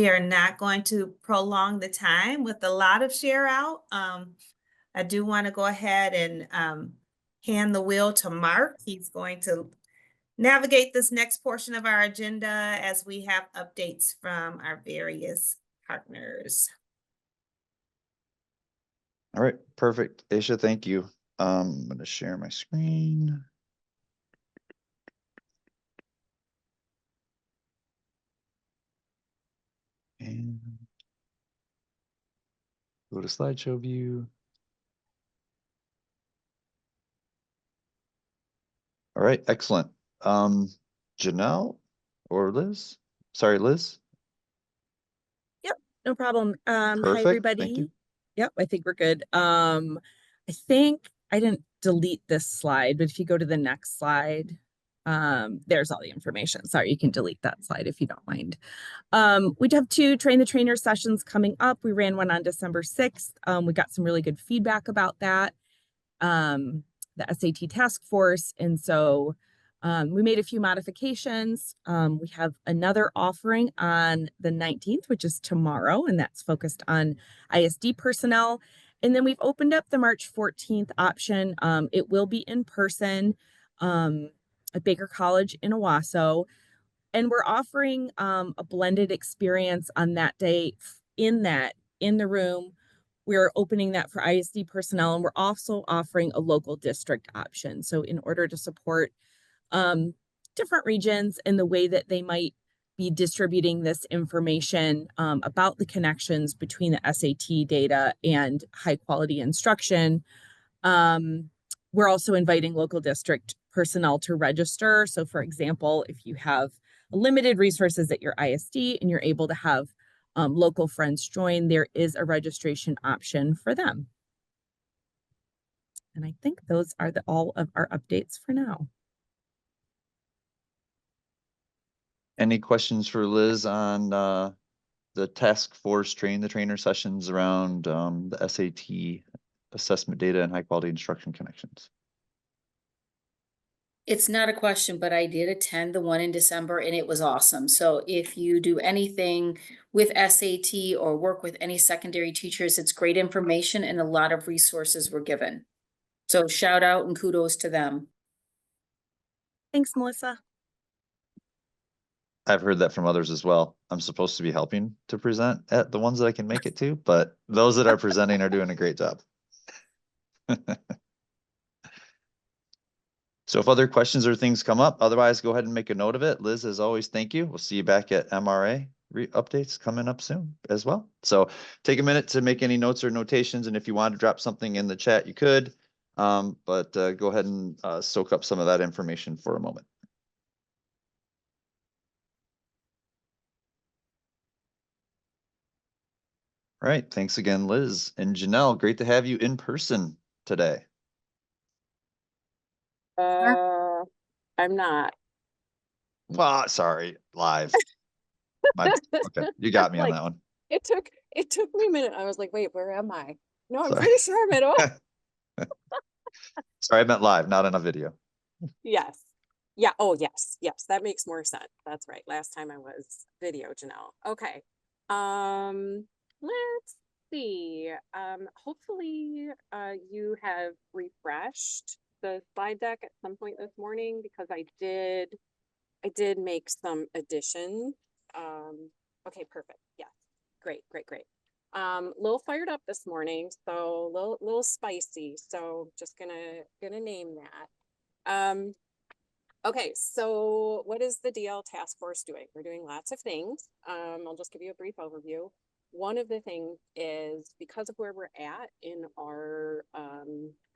we are not going to prolong the time with a lot of share out. I do want to go ahead and hand the wheel to Mark. He's going to navigate this next portion of our agenda as we have updates from our various partners. All right, perfect. Aisha, thank you. I'm going to share my screen. And go to slideshow view. All right, excellent. Janelle or Liz? Sorry, Liz. Yep, no problem. Hi, Perfect. everybody. Thank you. Yep, I think we're good. I think I didn't delete this slide, but if you go to the next slide, there's all the information. Sorry, you can delete that slide if you don't mind. We have 2 Train the Trainer sessions coming up. We ran one on December 6th. We got some really good feedback about that, the SAT task force. And so we made a few modifications. We have another offering on the 19th, which is tomorrow, and that's focused on ISD personnel. And then we've opened up the March 14th option. It will be in person at Baker College in Owasso. And we're offering a blended experience on that day in the room. We're opening that for ISD personnel, and we're also offering a local district option. So in order to support different regions and the way that they might be distributing this information about the connections between the SAT data and high quality instruction, we're also inviting local district personnel to register. So for example, if you have limited resources at your ISD and you're able to have local friends join, there is a registration option for them. And I think those are all of our updates for now. Any questions for Liz on the task force train the trainer sessions around the SAT assessment data and high quality instruction connections? It's not a question, but I did attend the one in December and it was awesome. So if you do anything with SAT or work with any secondary teachers, it's great information and a lot of resources were given. So shout out and kudos to them. Thanks, Melissa. I've heard that from others as well. I'm supposed to be helping to present at the ones that I can make it to, but those that are presenting are doing a great job. So if other questions or things come up, otherwise go ahead and make a note of it. Liz, as always, thank you. We'll see you back at MRA updates coming up soon as well. So take a minute to make any notes or notations. And if you want to drop something in the chat, you could, but go ahead and soak up some of that information for a moment. All right, thanks again, Liz. And Janelle, great to have you in person today. I'm not. Well, sorry, live. Okay, you got me on that one. It took me a minute. I was like, wait, where am I? No, I'm Sorry. pretty sure I'm at all. Sorry, I meant live, not on a video. Yes. Yeah. Oh, yes. Yes. That makes more sense. That's right. Last time I was video, Janelle. Okay. Let's see. Hopefully you have refreshed the slide deck at some point this morning, because I did make some additions. Okay, perfect. Yeah, great. Little fired up this morning, so little spicy. So just gonna name that. Okay, so what is the DL task force doing? We're doing lots of things. I'll just give you a brief overview. One of the things is, because of where we're at in our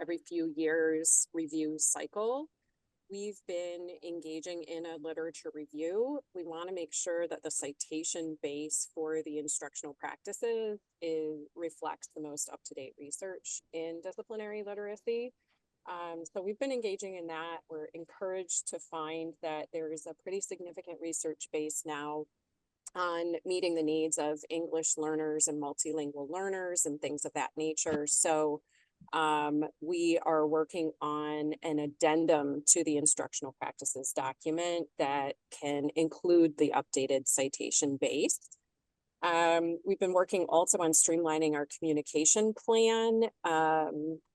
every few years review cycle, we've been engaging in a literature review. We want to make sure that the citation base for the instructional practices reflects the most up-to-date research in disciplinary literacy. So we've been engaging in that. We're encouraged to find that there is a pretty significant research base now on meeting the needs of English learners and multilingual learners and things of that nature. So we are working on an addendum to the instructional practices document that can include the updated citation base. We've been working also on streamlining our communication plan,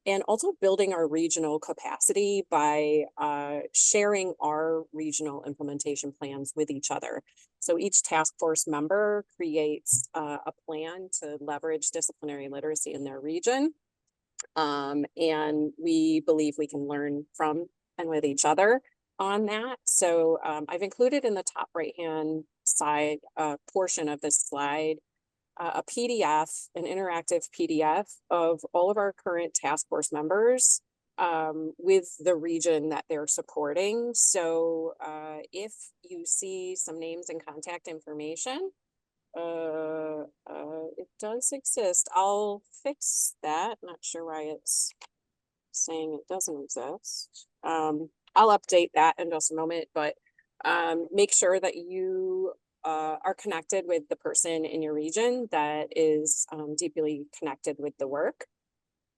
and also building our regional capacity by sharing our regional implementation plans with each other. So each task force member creates a plan to leverage disciplinary literacy in their region. And we believe we can learn from and with each other on that. So I've included in the top right-hand side portion of this slide a PDF, an interactive PDF of all of our current task force members with the region that they're supporting. So if you see some names and contact information, it does exist. I'll fix that. Not sure why it's saying it doesn't exist. I'll update that in just a moment, but make sure that you are connected with the person in your region that is deeply connected with the work.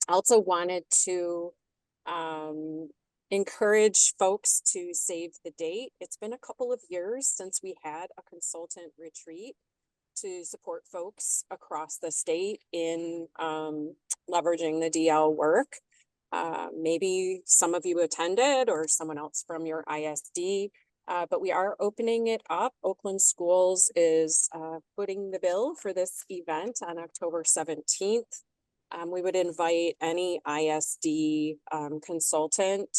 I also wanted to encourage folks to save the date. It's been a couple of years since we had a consultant retreat to support folks across the state in leveraging the DL work. Maybe some of you attended or someone else from your ISD, but we are opening it up. Oakland Schools is footing the bill for this event on October 17th. We would invite any ISD consultant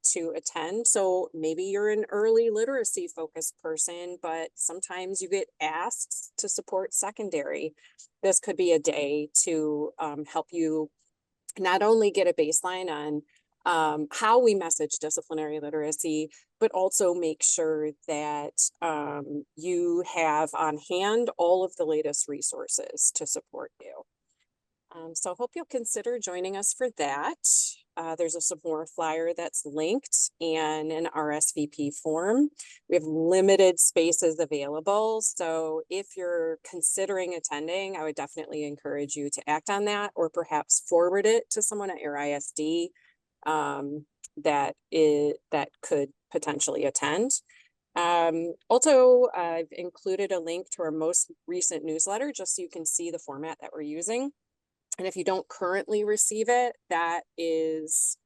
to attend. So maybe you're an early literacy focused person, but sometimes you get asked to support secondary. This could be a day to help you not only get a baseline on how we message disciplinary literacy, but also make sure that you have on hand all of the latest resources to support you. So I hope you'll consider joining us for that. There's a support flyer that's linked and an RSVP form. We have limited spaces available. So if you're considering attending, I would definitely encourage you to act on that, or perhaps forward it to someone at your ISD that could potentially attend. Also, I've included a link to our most recent newsletter, just so you can see the format that we're using. And if you don't currently receive it, that is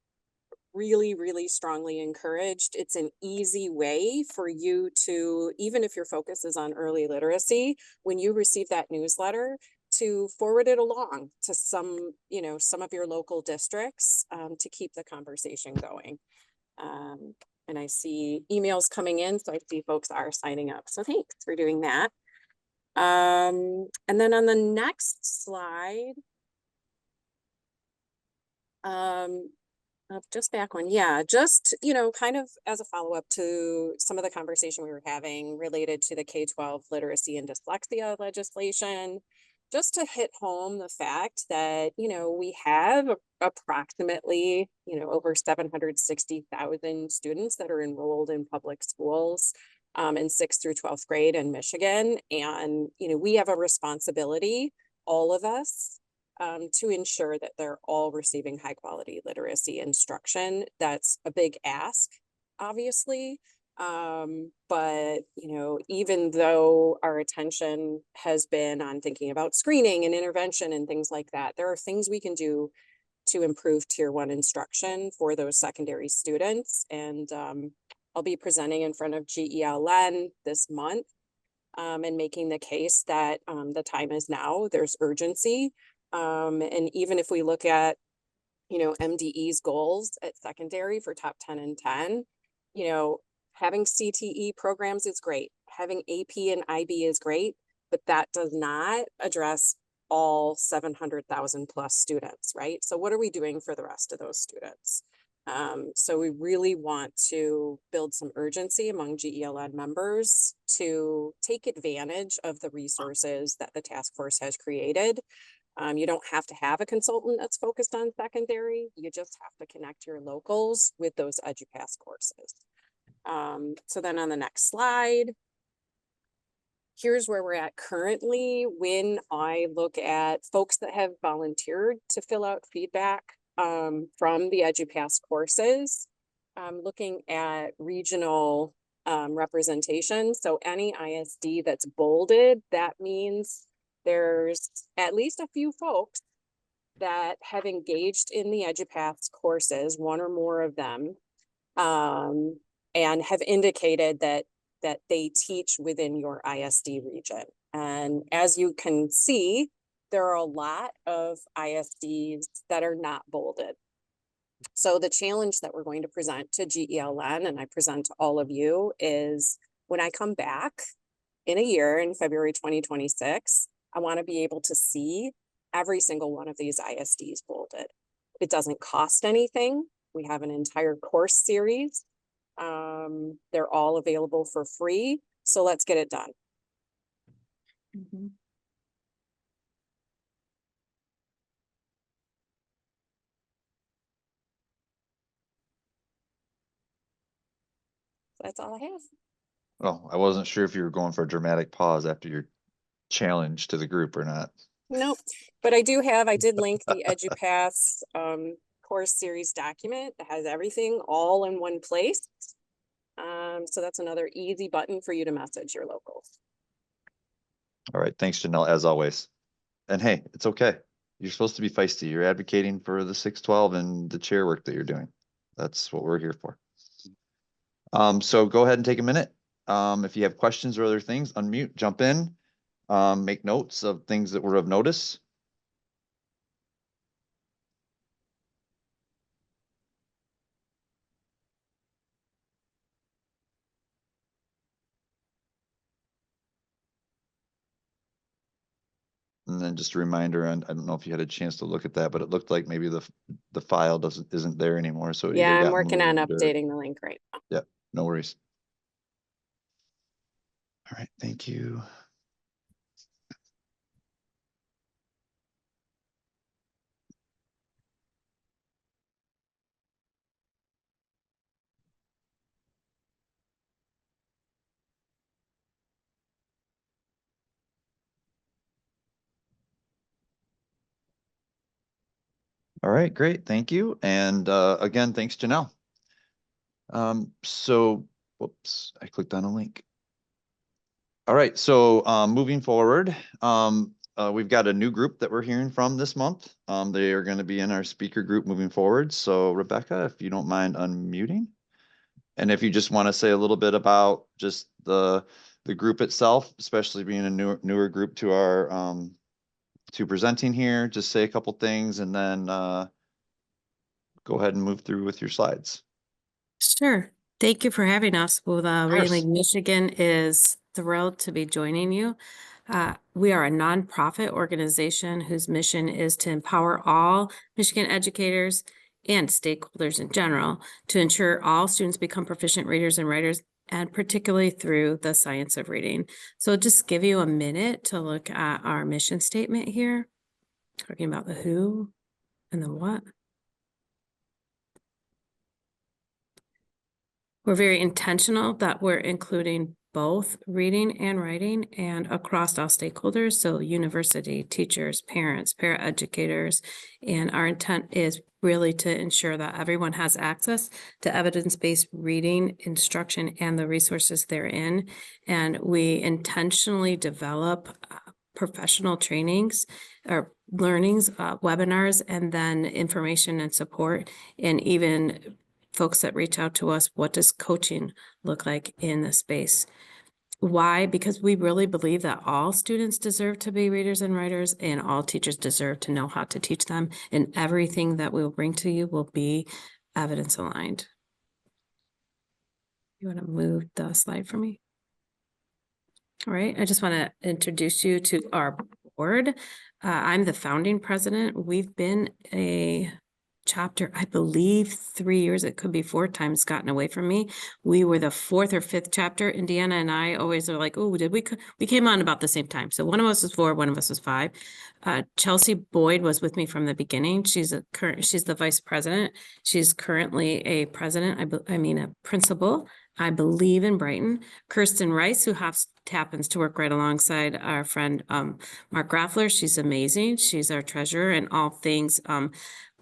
really, really strongly encouraged. It's an easy way for you to, even if your focus is on early literacy, when you receive that newsletter, to forward it along to some of your local districts to keep the conversation going. And I see emails coming in, so I see folks are signing up. So thanks for doing that. And then on the next slide, just back one. Yeah, just, kind of as a follow-up to some of the conversation we were having related to the K-12 literacy and dyslexia legislation, just to hit home the fact that, we have approximately, over 760,000 students that are enrolled in public schools in 6th through 12th grade in Michigan. And, we have a responsibility, all of us, to ensure that they're all receiving high quality literacy instruction. That's a big ask, obviously. But, even though our attention has been on thinking about screening and intervention and things like that, there are things we can do to improve Tier 1 instruction for those secondary students. And I'll be presenting in front of GELN this month and making the case that the time is now. There's urgency. And even if we look at, MDE's goals at secondary for top 10 and 10, having CTE programs is great. Having AP and IB is great, but that does not address all 700,000 plus students, right? So what are we doing for the rest of those students? So we really want to build some urgency among GELN members to take advantage of the resources that the task force has created. You don't have to have a consultant that's focused on secondary. You just have to connect your locals with those EduPass courses. So then on the next slide, here's where we're at currently when I look at folks that have volunteered to fill out feedback from the EduPass courses. Looking at regional representation. So any ISD that's bolded, that means there's at least a few folks that have engaged in the EduPaths courses, one or more of them, and have indicated that they teach within your ISD region. And as you can see, there are a lot of ISDs that are not bolded. So the challenge that we're going to present to GELN, and I present to all of you, is when I come back in a year in February 2026, I want to be able to see every single one of these ISDs bolded. It doesn't cost anything. We have an entire course series. They're all available for free. So let's get it done. That's all I have. Well, I wasn't sure if you were going for a dramatic pause after your challenge to the group or not. Nope, but I did link the EduPaths course series document that has everything all in one place. So that's another easy button for you to message your locals. All right. Thanks, Janelle, as always. And hey, it's okay. You're supposed to be feisty. You're advocating for the 612 and the chair work that you're doing. That's what we're here for. So go ahead and take a minute. If you have questions or other things, unmute, jump in, make notes of things that were of notice. And then just a reminder, and I don't know if you had a chance to look at that, but it looked like maybe the file isn't there anymore. So Yeah, I'm working on updating the link right now. Yeah, no worries. All right, thank you. All right, great, thank you. And again, thanks, Janelle. So, whoops, I clicked on a link. All right, so moving forward, we've got a new group that we're hearing from this month. They are going to be in our speaker group moving forward. So Rebecca, if you don't mind unmuting. And if you just want to say a little bit about just the group itself, especially being a newer group to our to presenting here, just say a couple things and then go ahead and move through with your slides. Sure. Thank you for having us. Well, course. Reading Michigan is thrilled to be joining you. We are a nonprofit organization whose mission is to empower all Michigan educators and stakeholders in general to ensure all students become proficient readers and writers, and particularly through the science of reading. So I'll just give you a minute to look at our mission statement here, talking about the who and the what. We're very intentional that we're including both reading and writing and across all stakeholders. So university, teachers, parents, paraeducators, and our intent is really to ensure that everyone has access to evidence-based reading instruction and the resources therein. And we intentionally develop professional trainings or learnings, webinars, and then information and support, and even folks that reach out to us, what does coaching look like in the space? Why? Because we really believe that all students deserve to be readers and writers, and all teachers deserve to know how to teach them, and everything that we'll bring to you will be evidence aligned. You want to move the slide for me? All right, I just want to introduce you to our board. I'm the founding president. We've been a chapter, I believe 3 years, it could be 4 times, gotten away from me. We were the 4th or 5th chapter. Indiana and I always are like, oh, we came on about the same time. So one of us was 4, one of us was 5. Chelsea Boyd was with me from the beginning. She's the vice president. She's currently a president, a principal, I believe, in Brighton. Kirsten Rice, who happens to work right alongside our friend Mark Graffler. She's amazing. She's our treasurer and all things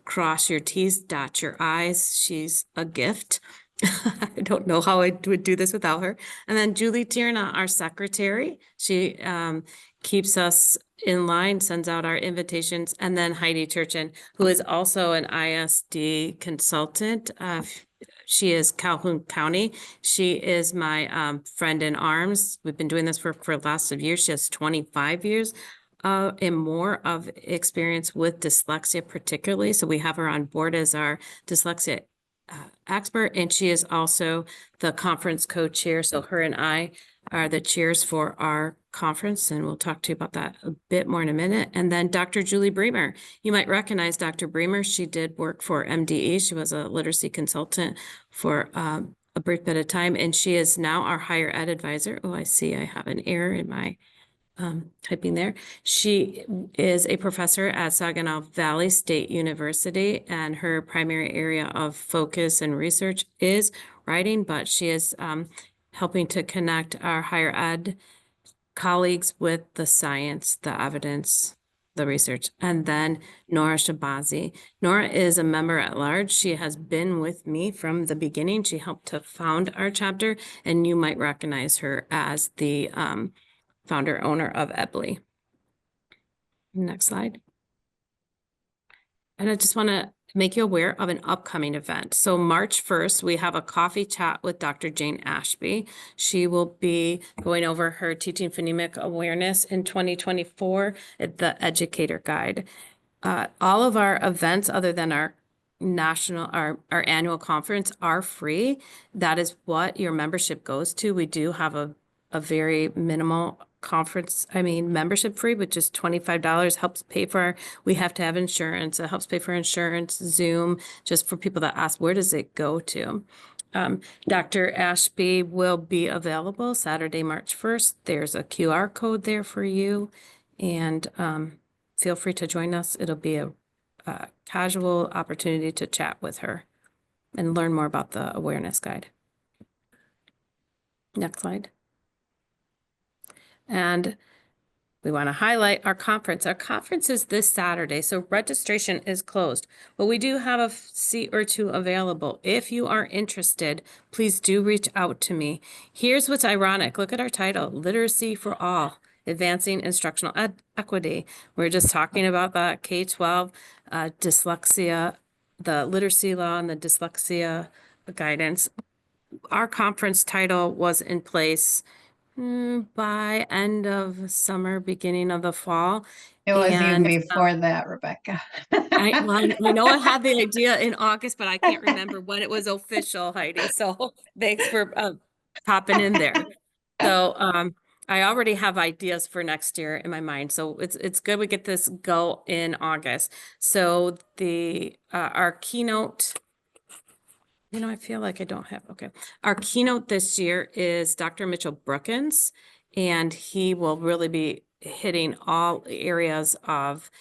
cross your T's, dot your I's. She's a gift. I don't know how I would do this without her. And then Julie Tierna, our secretary. She keeps us in line, sends out our invitations, and then Heidi Turchin, who is also an ISD consultant. She is Calhoun County. She is my friend in arms. We've been doing this for lots of years. She has 25 years and more of experience with dyslexia particularly. So we have her on board as our dyslexia expert, and she is also the conference co-chair. So her and I are the chairs for our conference, and we'll talk to you about that a bit more in a minute. And then Dr. Julie Bremer. You might recognize Dr. Bremer. She did work for MDE. She was a literacy consultant for a brief bit of time, and she is now our higher ed advisor. Oh, I see I have an error in my typing there. She is a professor at Saginaw Valley State University, and her primary area of focus and research is writing, but she is helping to connect our higher ed colleagues with the science, the evidence, the research. And then Nora Shabazi. Nora is a member at large. She has been with me from the beginning. She helped to found our chapter, and you might recognize her as the founder owner of EBLI. Next slide. And I just want to make you aware of an upcoming event. So March 1st, we have a coffee chat with Dr. Jane Ashby. She will be going over her teaching phonemic awareness in 2024 at the Educator Guide. All of our events other than our annual conference are free. That is what your membership goes to. We do have a very minimal membership fee, which is $25, helps pay for, we have to have insurance. It helps pay for insurance, Zoom, just for people that ask, where does it go to? Dr. Ashby will be available Saturday, March 1st. There's a QR code there for you, and feel free to join us. It'll be a casual opportunity to chat with her and learn more about the awareness guide. Next slide. And we want to highlight our conference. Our conference is this Saturday, so registration is closed, but we do have a seat or two available. If you are interested, please do reach out to me. Here's what's ironic. Look at our title, Literacy for All, Advancing Instructional Equity. We're just talking about the K-12 dyslexia, the literacy law and the dyslexia guidance. Our conference title was in place by end of summer, beginning of the fall. It was And, even before that, Rebecca. I know I had the idea in August, but I can't remember when it was official, Heidi. So thanks for popping in there. So I already have ideas for next year in my mind. So it's good we get this go in August. So the our keynote. I feel like I don't have, okay. Our keynote this year is Dr. Mitchell Brookins, and he will really be hitting all areas of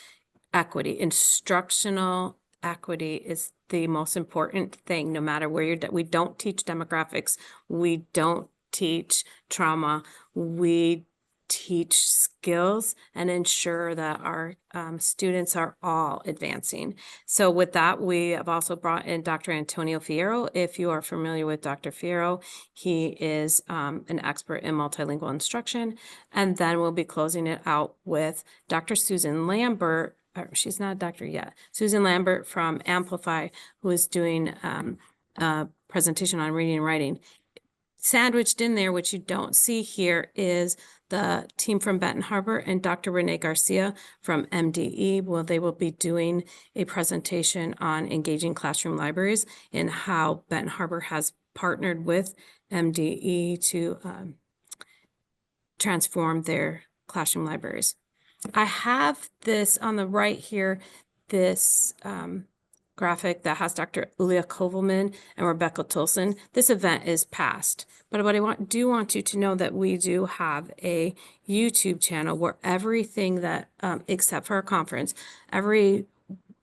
equity. Instructional equity is the most important thing, no matter where you're, we don't teach demographics. We don't teach trauma. We teach skills and ensure that our students are all advancing. So with that, we have also brought in Dr. Antonio Fierro. If you are familiar with Dr. Fierro, he is an expert in multilingual instruction. And then we'll be closing it out with Dr. Susan Lambert. She's not a doctor yet. Susan Lambert from Amplify, who is doing a presentation on reading and writing. Sandwiched in there, which you don't see here, is the team from Benton Harbor and Dr. Renee Garcia from MDE. Well, they will be doing a presentation on engaging classroom libraries and how Benton Harbor has partnered with MDE to transform their classroom libraries. I have this on the right here, this graphic that has Dr. Ulia Kovelman and Rebecca Tolson. This event is past, but what I do want you to know that we do have a YouTube channel where everything that, except for our conference, every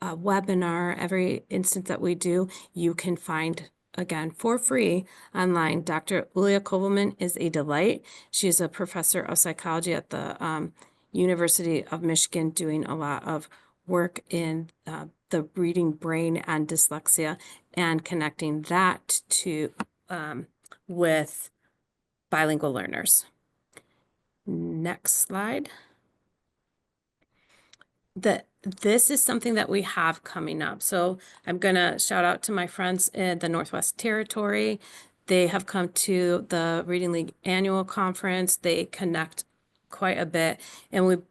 webinar, every instance that we do, you can find again for free online. Dr. Ulia Kovelman is a delight. She is a professor of psychology at the University of Michigan, doing a lot of work in the reading brain and dyslexia and connecting that to with bilingual learners. Next slide. this is something that we have coming up. So I'm gonna shout out to my friends in the Northwest Territory. They have come to the Reading League annual conference. They connect quite a bit, and we've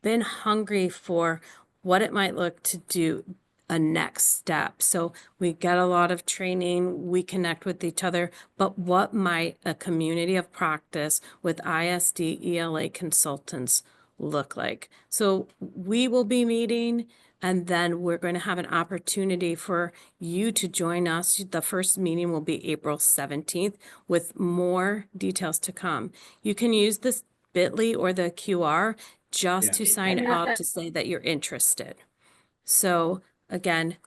been hungry for what it might look to do a next step. So we get a lot of training, we connect with each other, but what might a community of practice with ISD ELA consultants look like? So we will be meeting, and then we're going to have an opportunity for you to join us. The first meeting will be April 17th with more details to come. You can use this bit.ly or the QR just to sign up to say that you're interested. So again,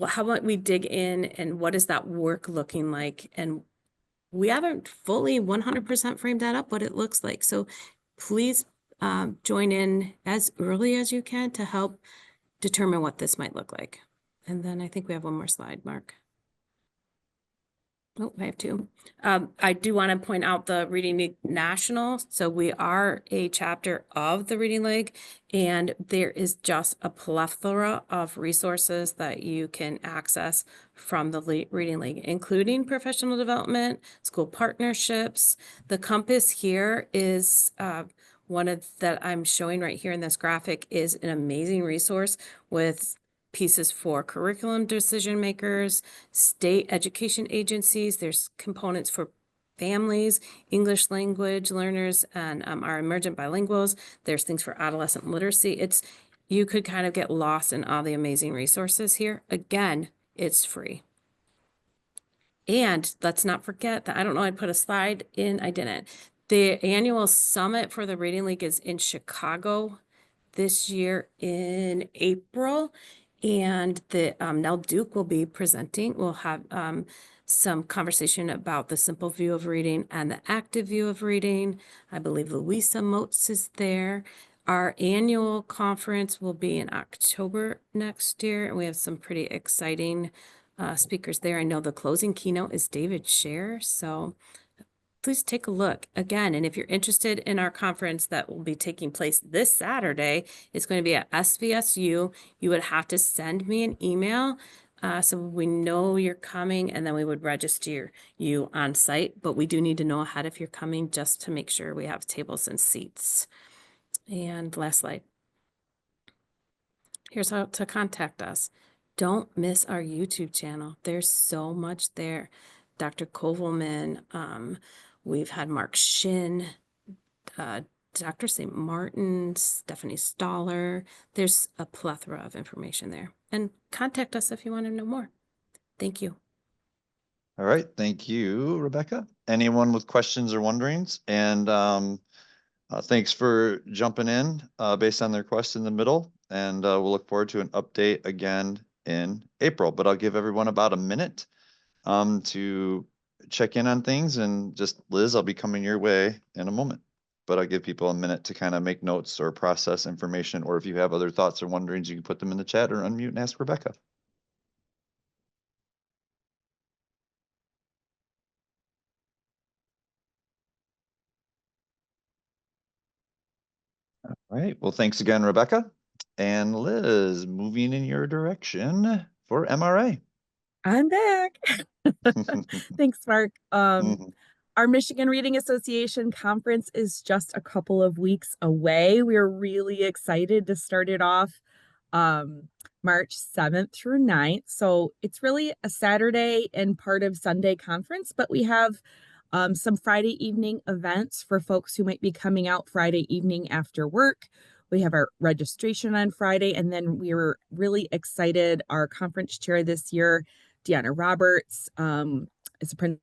how about we dig in and what is that work looking like? And we haven't fully 100% framed that up, what it looks like. So please join in as early as you can to help determine what this might look like. And then I think we have one more slide, Mark. Oh, I have two. I do want to point out the Reading League National. So we are a chapter of the Reading League, and there is just a plethora of resources that you can access from the Reading League, including professional development, school partnerships. The compass here is one of that I'm showing right here in this graphic is an amazing resource with pieces for curriculum decision makers, state education agencies. There's components for families, English language learners, and our emergent bilinguals. There's things for adolescent literacy. You could kind of get lost in all the amazing resources here. Again, it's free. And let's not forget that, I don't know, I put a slide in, I didn't. The annual summit for the Reading League is in Chicago this year in April. And the Nell Duke will be presenting. We'll have some conversation about the simple view of reading and the active view of reading. I believe Louisa Moats is there. Our annual conference will be in October next year, and we have some pretty exciting speakers there. I know the closing keynote is David Scher, so please take a look again. And if you're interested in our conference that will be taking place this Saturday, it's going to be at SVSU. You would have to send me an email so we know you're coming, and then we would register you on site. But we do need to know ahead if you're coming just to make sure we have tables and seats. And last slide. Here's how to contact us. Don't miss our YouTube channel. There's so much there. Dr. Kovelman, we've had Mark Shin, Dr. St. Martin, Stephanie Stoller. There's a plethora of information there. And contact us if you want to know more. Thank you. All right. Thank you, Rebecca. Anyone with questions or wonderings? And thanks for jumping in based on their request in the middle. And we'll look forward to an update again in April. But I'll give everyone about a minute to check in on things. And just, Liz, I'll be coming your way in a moment. But I'll give people a minute to kind of make notes or process information. Or if you have other thoughts or wonderings, you can put them in the chat or unmute and ask Rebecca. All right. Well, thanks again, Rebecca. And Liz, moving in your direction for MRA. I'm back. Thanks, Mark. Our Michigan Reading Association conference is just a couple of weeks away. We're really excited to start it off March 7th through 9th. So it's really a Saturday and part of Sunday conference, but we have some Friday evening events for folks who might be coming out Friday evening after work. We have our registration on Friday, and then we were really excited. Our conference chair this year, Deanna Roberts, is a principal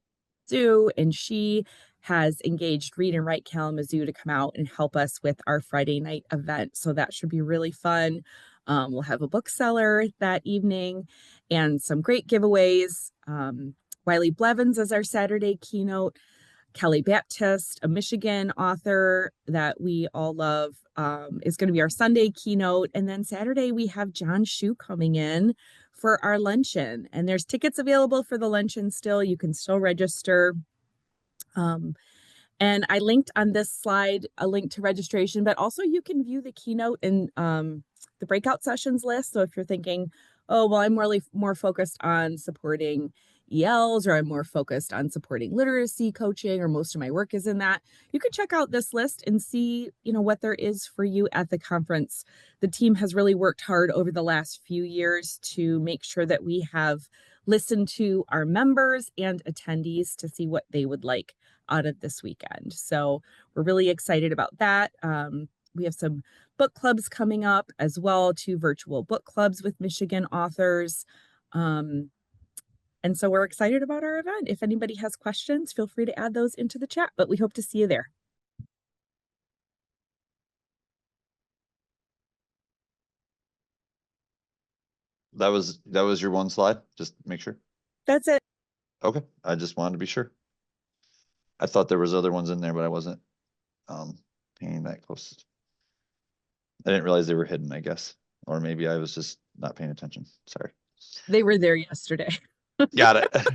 Zoo, and she has engaged Read and Write Kalamazoo to come out and help us with our Friday night event. So that should be really fun. We'll have a bookseller that evening and some great giveaways. Wiley Blevins is our Saturday keynote. Kelly Baptist, a Michigan author that we all love, is going to be our Sunday keynote. And then Saturday, we have John Shue coming in for our luncheon. And there's tickets available for the luncheon still. You can still register. And I linked on this slide a link to registration, but also you can view the keynote and the breakout sessions list. So if you're thinking, oh, well, I'm really more focused on supporting ELs, or I'm more focused on supporting literacy coaching, or most of my work is in that, you can check out this list and see, what there is for you at the conference. The team has really worked hard over the last few years to make sure that we have listened to our members and attendees to see what they would like out of this weekend. So we're really excited about that. We have some book clubs coming up as well, 2 virtual book clubs with Michigan authors. And so we're excited about our event. If anybody has questions, feel free to add those into the chat, but we hope to see you there. That was your one slide, just make sure. That's it. Okay, I just wanted to be sure. I thought there was other ones in there, but I wasn't paying that close. I didn't realize they were hidden, I guess. Or maybe I was just not paying attention. Sorry. They were there yesterday. Got it.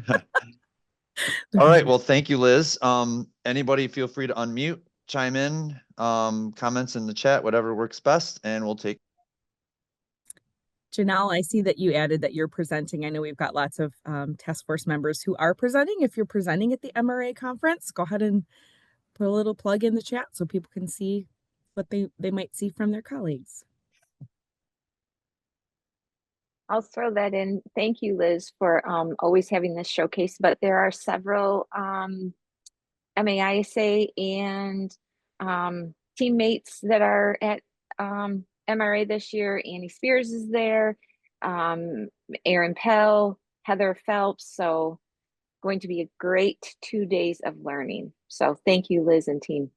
All right. Well, thank you, Liz. Anybody feel free to unmute, chime in, comments in the chat, whatever works best, and we'll take. Janelle, I see that you added that you're presenting. I know we've got lots of task force members who are presenting. If you're presenting at the MRA conference, go ahead and put a little plug in the chat so people can see what they might see from their colleagues. I'll throw that in. Thank you, Liz, for always having this showcase, but there are several MAISA and teammates that are at MRA this year. Annie Spears is there, Erin Pell, Heather Phelps. So going to be a great 2 days of learning. So thank you, Liz and team.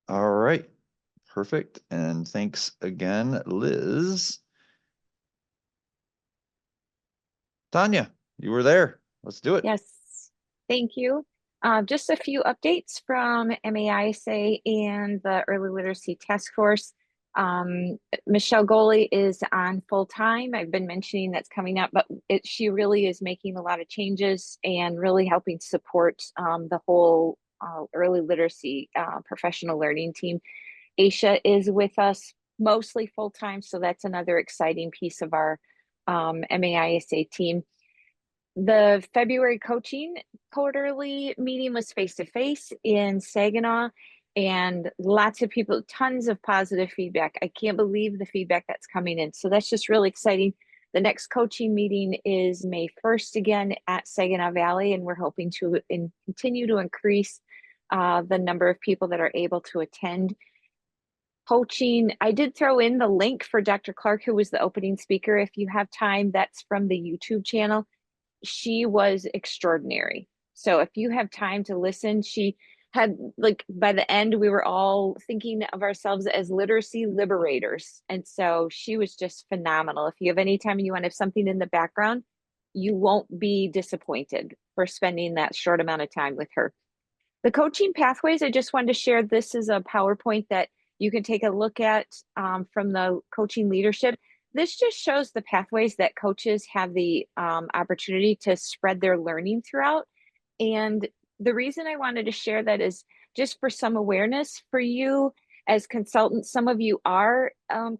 All right. Perfect. And thanks again, Liz. Tanya, you were there. Let's do it. Yes, thank you. Just a few updates from MAISA and the Early Literacy Task Force. Michelle Goley is on full time. I've been mentioning that's coming up, but she really is making a lot of changes and really helping support the whole early literacy professional learning team. Aisha is with us mostly full time, so that's another exciting piece of our MAISA team. The February coaching quarterly meeting was face-to-face in Saginaw, and lots of people, tons of positive feedback. I can't believe the feedback that's coming in. So that's just really exciting. The next coaching meeting is May 1st again at Saginaw Valley, and we're hoping to continue to increase the number of people that are able to attend. Coaching, I did throw in the link for Dr. Clark, who was the opening speaker. If you have time, that's from the YouTube channel. She was extraordinary. So if you have time to listen, she had, like, by the end, we were all thinking of ourselves as literacy liberators. And so she was just phenomenal. If you have any time and you want to have something in the background, you won't be disappointed for spending that short amount of time with her. The coaching pathways, I just wanted to share, this is a PowerPoint that you can take a look at from the coaching leadership. This just shows the pathways that coaches have the opportunity to spread their learning throughout. And the reason I wanted to share that is just for some awareness for you as consultants. Some of you are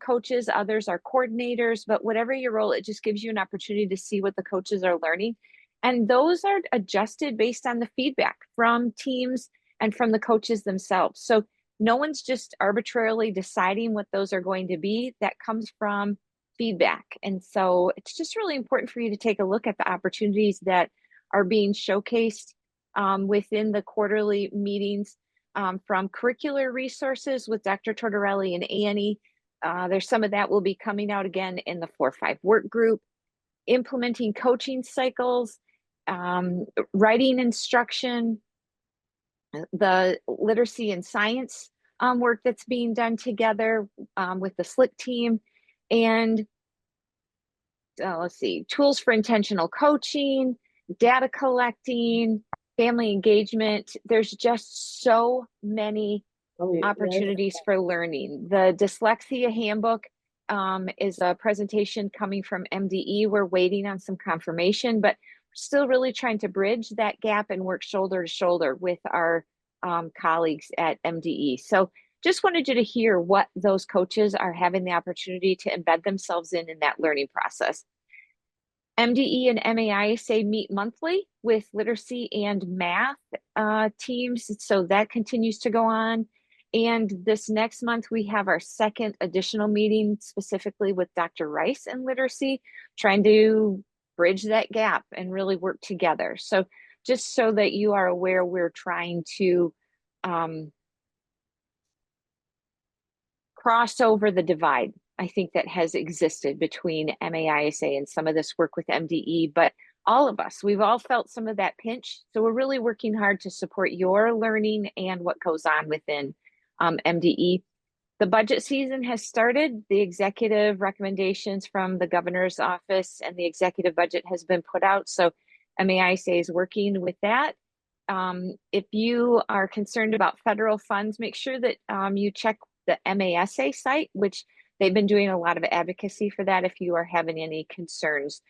coaches, others are coordinators, but whatever your role, it just gives you an opportunity to see what the coaches are learning. And those are adjusted based on the feedback from teams and from the coaches themselves. So no one's just arbitrarily deciding what those are going to be. That comes from feedback. And so it's just really important for you to take a look at the opportunities that are being showcased within the quarterly meetings, from curricular resources with Dr. Tortorelli and Annie. There's some of that will be coming out again in the 4-5 work group, implementing coaching cycles, writing instruction, the literacy and science work that's being done together with the SLIC team, and let's see, tools for intentional coaching, data collecting, family engagement. There's just so many opportunities for learning. The dyslexia handbook is a presentation coming from MDE. We're waiting on some confirmation, but still really trying to bridge that gap and work shoulder to shoulder with our colleagues at MDE. So just wanted you to hear what those coaches are having the opportunity to embed themselves in that learning process. MDE and MAISA meet monthly with literacy and math teams, so that continues to go on. And this next month, we have our second additional meeting specifically with Dr. Rice and literacy, trying to bridge that gap and really work together. So just so that you are aware, we're trying to cross over the divide, I think, that has existed between MAISA and some of this work with MDE, but all of us, we've all felt some of that pinch. So we're really working hard to support your learning and what goes on within MDE. The budget season has started. The executive recommendations from the governor's office and the executive budget has been put out. So MAISA is working with that. If you are concerned about federal funds, make sure that you check the MASA site, which they've been doing a lot of advocacy for that if you are having any concerns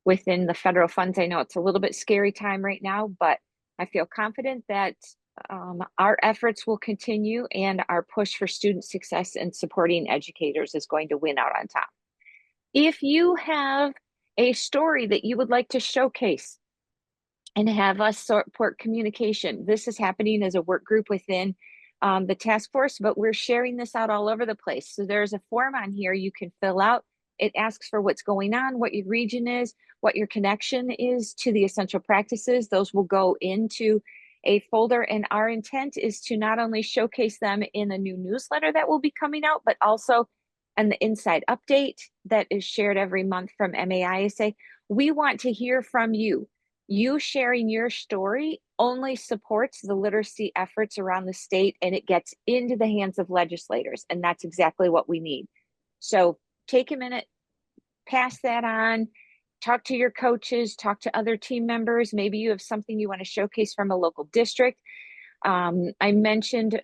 within the federal funds. I know it's a little bit scary time right now, but I feel confident that our efforts will continue and our push for student success and supporting educators is going to win out on top. If you have a story that you would like to showcase and have us support communication, this is happening as a work group within the task force, but we're sharing this out all over the place. So there's a form on here you can fill out. It asks for what's going on, what your region is, what your connection is to the essential practices. Those will go into a folder, and our intent is to not only showcase them in a new newsletter that will be coming out, but also in the inside update that is shared every month from MAISA. We want to hear from you. You sharing your story only supports the literacy efforts around the state, and it gets into the hands of legislators, and that's exactly what we need. So take a minute, pass that on, talk to your coaches, talk to other team members. Maybe you have something you want to showcase from a local district. I mentioned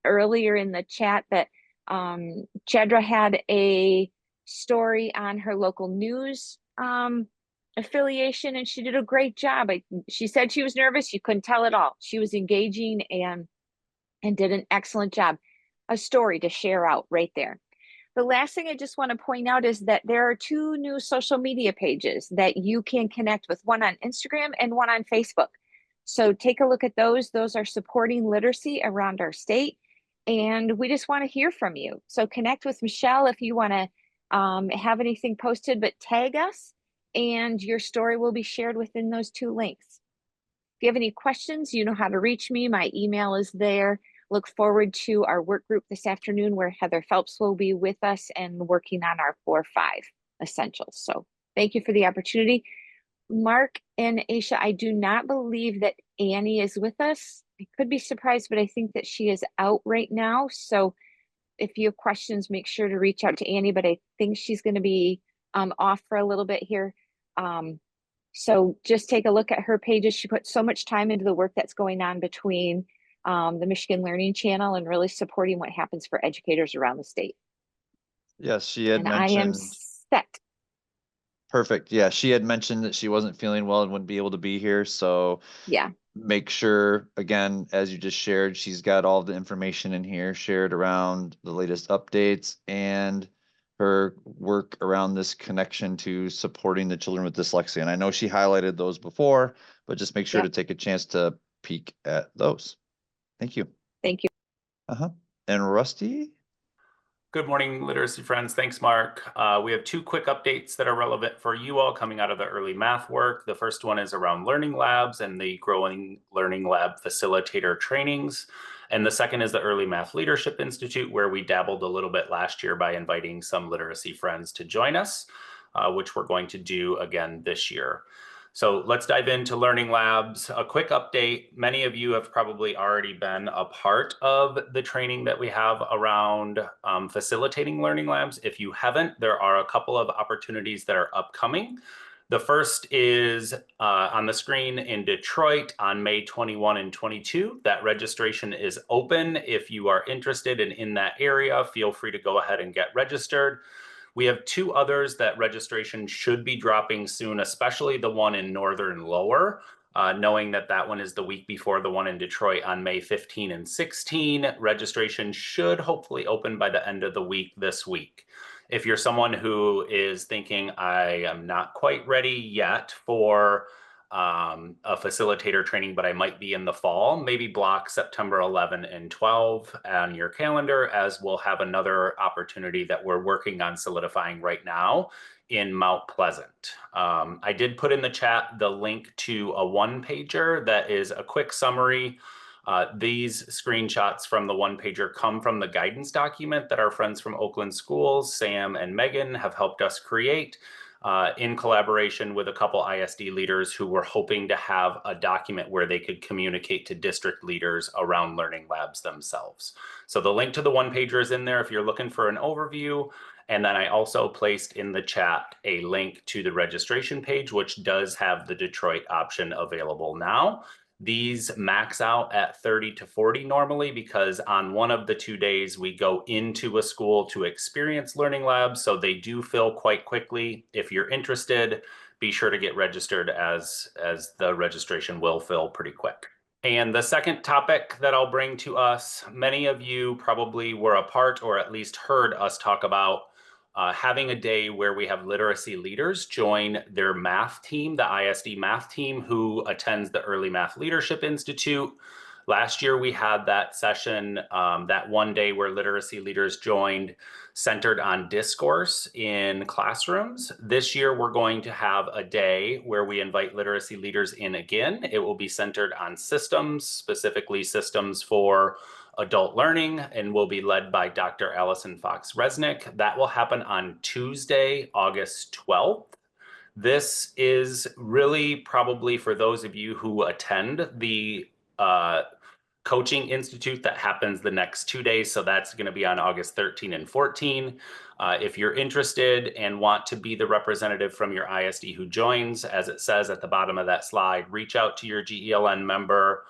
earlier in the chat that Chedra had a story on her local news affiliation, and she did a great job. She said she was nervous. You couldn't tell at all. She was engaging and did an excellent job. A story to share out right there. The last thing I just want to point out is that there are 2 new social media pages that you can connect with, one on Instagram and one on Facebook. So take a look at those. Those are supporting literacy around our state. And we just want to hear from you. So connect with Michelle if you want to have anything posted, but tag us and your story will be shared within those 2 links. If you have any questions, you know how to reach me. My email is there. Look forward to our work group this afternoon where Heather Phelps will be with us and working on our 4-5 essentials. So thank you for the opportunity. Mark and Aisha, I do not believe that Annie is with us. I could be surprised, but I think that she is out right now. So if you have questions, make sure to reach out to Annie, but I think she's going to be off for a little bit here. So just take a look at her pages. She put so much time into the work that's going on between the Michigan Learning Channel and really supporting what happens for educators around the state. Yes, she had And I am mentioned. set. Perfect. Yeah, she had mentioned that she wasn't feeling well and wouldn't be able to be here. So Yeah, make sure, again, as you just shared, she's got all the information in here shared around the latest updates and her work around this connection to supporting the children with dyslexia. And I know she highlighted those before, but just make sure Yep. to take a chance to peek at those. Thank you. Thank you. And Rusty? Good morning, literacy friends. Thanks, Mark. We have 2 quick updates that are relevant for you all coming out of the early math work. The first one is around learning labs and the growing learning lab facilitator trainings. And the second is the Early Math Leadership Institute, where we dabbled a little bit last year by inviting some literacy friends to join us, which we're going to do again this year. So let's dive into learning labs. A quick update. Many of you have probably already been a part of the training that we have around facilitating learning labs. If you haven't, there are a couple of opportunities that are upcoming. The first is on the screen in Detroit on May 21 and 22. That registration is open. If you are interested and in that area, feel free to go ahead and get registered. We have 2 others that registration should be dropping soon, especially the one in Northern Lower, knowing that that one is the week before the one in Detroit on May 15 and 16. Registration should hopefully open by the end of the week this week. If you're someone who is thinking, I am not quite ready yet for a facilitator training, but I might be in the fall, maybe block September 11 and 12 on your calendar, as we'll have another opportunity that we're working on solidifying right now in Mount Pleasant. I did put in the chat the link to a one-pager that is a quick summary. These screenshots from the one-pager come from the guidance document that our friends from Oakland Schools, Sam and Megan, have helped us create in collaboration with a couple ISD leaders who were hoping to have a document where they could communicate to district leaders around learning labs themselves. So the link to the one-pager is in there if you're looking for an overview. And then I also placed in the chat a link to the registration page, which does have the Detroit option available now. These max out at 30 to 40 normally, because on one of the 2 days we go into a school to experience learning labs. So they do fill quite quickly. If you're interested, be sure to get registered as the registration will fill pretty quick. And the second topic that I'll bring to us, many of you probably were a part or at least heard us talk about having a day where we have literacy leaders join their math team, the ISD math team, who attends the Early Math Leadership Institute. Last year, we had that session, that one day where literacy leaders joined, centered on discourse in classrooms. This year, we're going to have a day where we invite literacy leaders in again. It will be centered on systems, specifically systems for adult learning, and will be led by Dr. Allison Fox-Resnick. That will happen on Tuesday, August 12th. This is really probably for those of you who attend the Coaching Institute that happens the next 2 days. So that's going to be on August 13 and 14. If you're interested and want to be the representative from your ISD who joins, as it says at the bottom of that slide, reach out to your GELN member,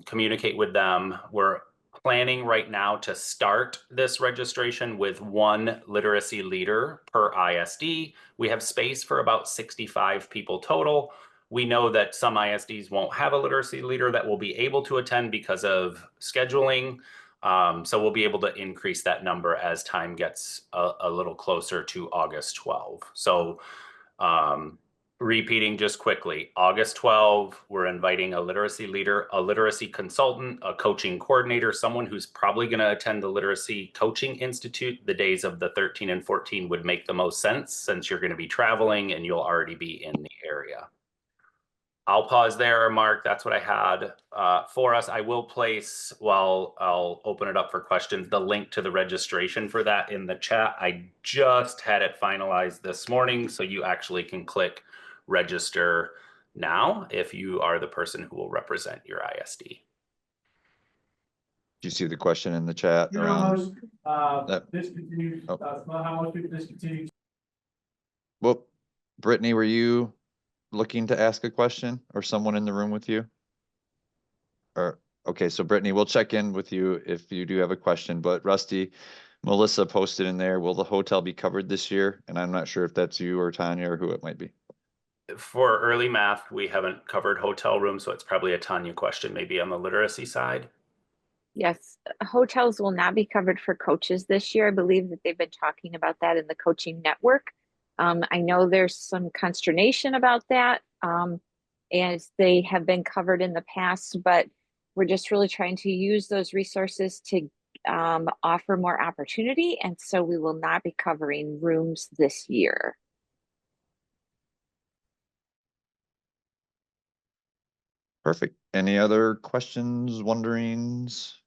communicate with them. We're planning right now to start this registration with 1 literacy leader per ISD. We have space for about 65 people total. We know that some ISDs won't have a literacy leader that will be able to attend because of scheduling. So we'll be able to increase that number as time gets a little closer to August 12. So repeating just quickly, August 12, we're inviting a literacy leader, a literacy consultant, a coaching coordinator, someone who's probably going to attend the Literacy Coaching Institute. The days of the 13 and 14 would make the most sense since you're going to be traveling and you'll already be in the area. I'll pause there, Mark. That's what I had for us. I will place, while I'll open it up for questions, the link to the registration for that in the chat. I just had it finalized this morning, so you actually can click register now if you are the person who will represent your ISD. Do you see the question in the chat around? Discontinued, that's not how much people discontinued. Well, Brittany, were you looking to ask a question, or someone in the room with you? Or, okay, so Brittany, we'll check in with you if you do have a question, but Rusty, Melissa posted in there, will the hotel be covered this year? And I'm not sure if that's you or Tanya or who it might be. For early math, we haven't covered hotel rooms, so it's probably a Tanya question, maybe on the literacy side. Yes, hotels will not be covered for coaches this year. I believe that they've been talking about that in the coaching network. I know there's some consternation about that, as they have been covered in the past, but we're just really trying to use those resources to offer more opportunity. And so we will not be covering rooms this year. Perfect. Any other questions, wonderings?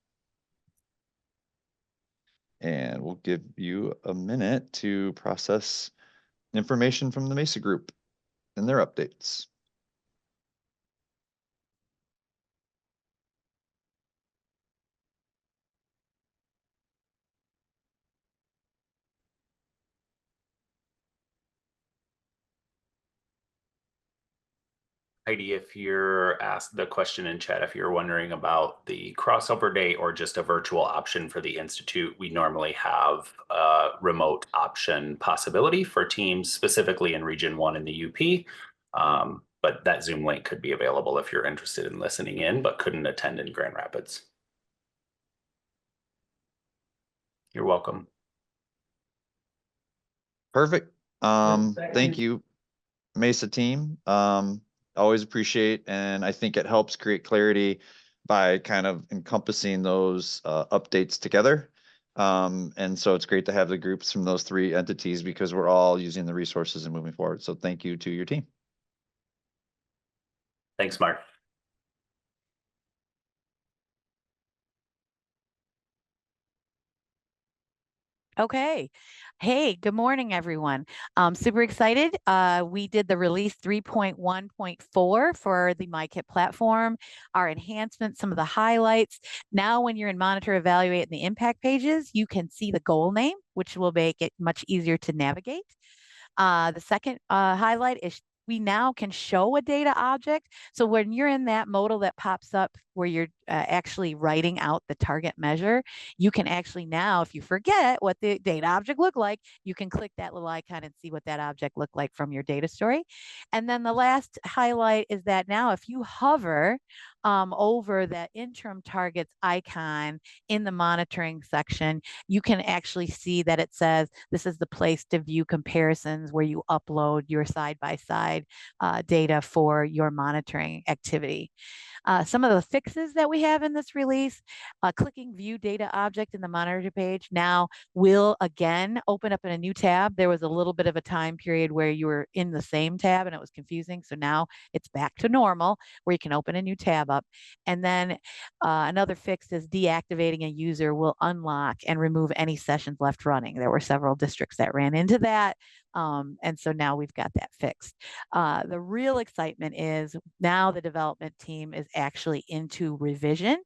And we'll give you a minute to process information from the Mesa Group and their updates. Heidi, if you're asked the question in chat, if you're wondering about the crossover day or just a virtual option for the Institute, we normally have a remote option possibility for teams specifically in Region 1 in the UP. But that Zoom link could be available if you're interested in listening in, but couldn't attend in Grand Rapids. You're welcome. Perfect. Thank Thank you, Mesa team. Always appreciate, and I think it helps create clarity by kind of encompassing those updates together. And so it's great to have the groups from those three entities because we're all using the resources and moving forward. So thank you to your team. Thanks, Mark. Okay. Hey, good morning, everyone. Super excited. We did the release 3.1.4 for the MyKit platform, our enhancements, some of the highlights. Now, when you're in Monitor, Evaluate in the impact pages, you can see the goal name, which will make it much easier to navigate. The second highlight is we now can show a data object. So when you're in that modal that pops up where you're actually writing out the target measure, you can actually now, if you forget what the data object looked like, you can click that little icon and see what that object looked like from your data story. And then the last highlight is that now if you hover over that interim targets icon in the monitoring section, you can actually see that it says this is the place to view comparisons where you upload your side-by-side data for your monitoring activity. Some of the fixes that we have in this release, clicking view data object in the monitor page now will again open up in a new tab. There was a little bit of a time period where you were in the same tab and it was confusing. So now it's back to normal where you can open a new tab up. And then another fix is deactivating a user will unlock and remove any sessions left running. There were several districts that ran into that. And so now we've got that fixed. The real excitement is now the development team is actually into revision,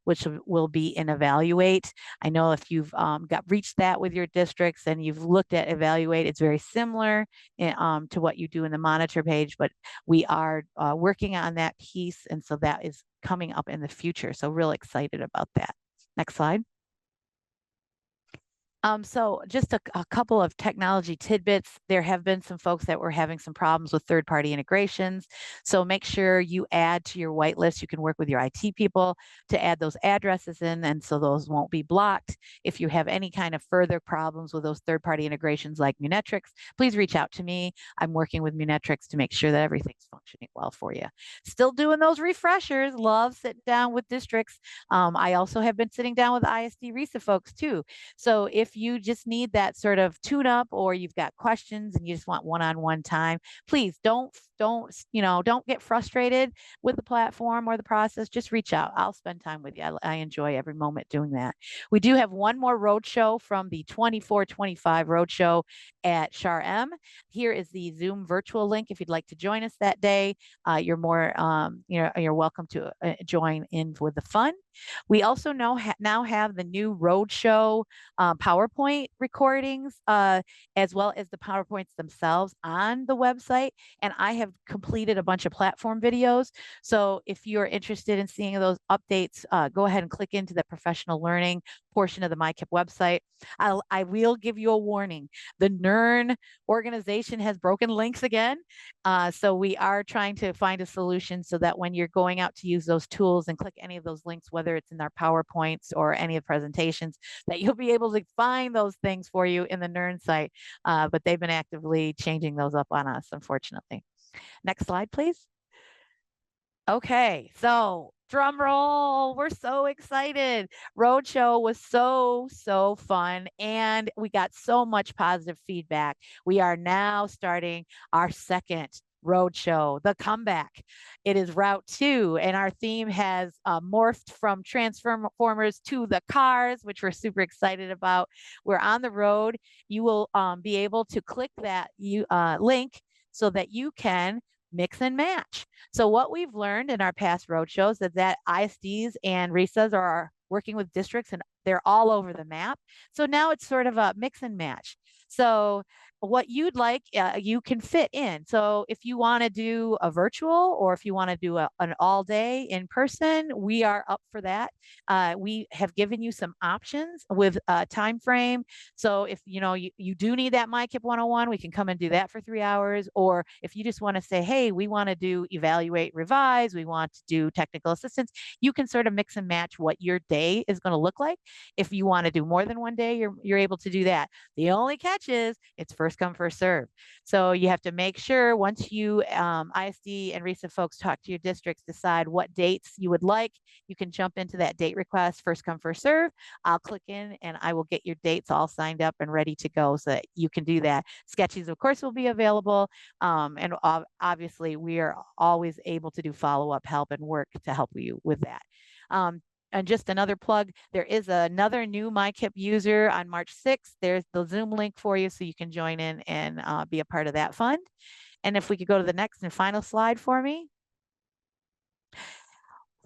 which will be in evaluate. I know if you've reached that with your districts and you've looked at evaluate, it's very similar to what you do in the monitor page, but we are working on that piece. And so that is coming up in the future. So real excited about that. Next slide. So just a couple of technology tidbits. There have been some folks that were having some problems with third-party integrations. So make sure you add to your whitelist. You can work with your IT people to add those addresses in, and so those won't be blocked. If you have any kind of further problems with those third-party integrations like Munetrix, please reach out to me. I'm working with Munetrix to make sure that everything's functioning well for you. Still doing those refreshers. Love sitting down with districts. I also have been sitting down with ISD RISA folks too. So if you just need that sort of tune up or you've got questions and you just want one-on-one time, please don't get frustrated with the platform or the process. Just reach out. I'll spend time with you. I enjoy every moment doing that. We do have one more roadshow from the 24-25 roadshow at SHAR-M. Here is the Zoom virtual link. If you'd like to join us that day, you're welcome to join in with the fun. We also now have the new roadshow PowerPoint recordings, as well as the PowerPoints themselves on the website. And I have completed a bunch of platform videos. So if you're interested in seeing those updates, go ahead and click into the professional learning portion of the MyKip website. I will give you a warning. The NERN organization has broken links again. So we are trying to find a solution so that when you're going out to use those tools and click any of those links, whether it's in our PowerPoints or any of the presentations, that you'll be able to find those things for you in the NERN site. But they've been actively changing those up on us, unfortunately. Next slide, please. Okay, so drum roll. We're so excited. Roadshow was so fun and we got so much positive feedback. We are now starting our second roadshow, the comeback. It is Route 2 and our theme has morphed from Transformers to the cars, which we're super excited about. We're on the road. You will be able to click that link so that you can mix and match. So what we've learned in our past roadshows is that ISDs and RISAs are working with districts and they're all over the map. So now it's sort of a mix and match. So what you'd like, you can fit in. So if you want to do a virtual, or if you want to do an all day in person, we are up for that. We have given you some options with a time frame. So if you do need that MyKip 101, we can come and do that for 3 hours. Or if you just want to say, hey, we want to do evaluate, revise, we want to do technical assistance, you can sort of mix and match what your day is going to look like. If you want to do more than one day, you're able to do that. The only catch is it's first come, first serve. So you have to make sure once you ISD and RESA folks talk to your districts, decide what dates you would like. You can jump into that date request, first come, first serve. I'll click in and I will get your dates all signed up and ready to go so that you can do that. Sketches, of course, will be available. And obviously, we are always able to do follow-up help and work to help you with that. And just another plug, there is another new MyKip user on March 6th. There's the Zoom link for you so you can join in and be a part of that fund. And if we could go to the next and final slide for me.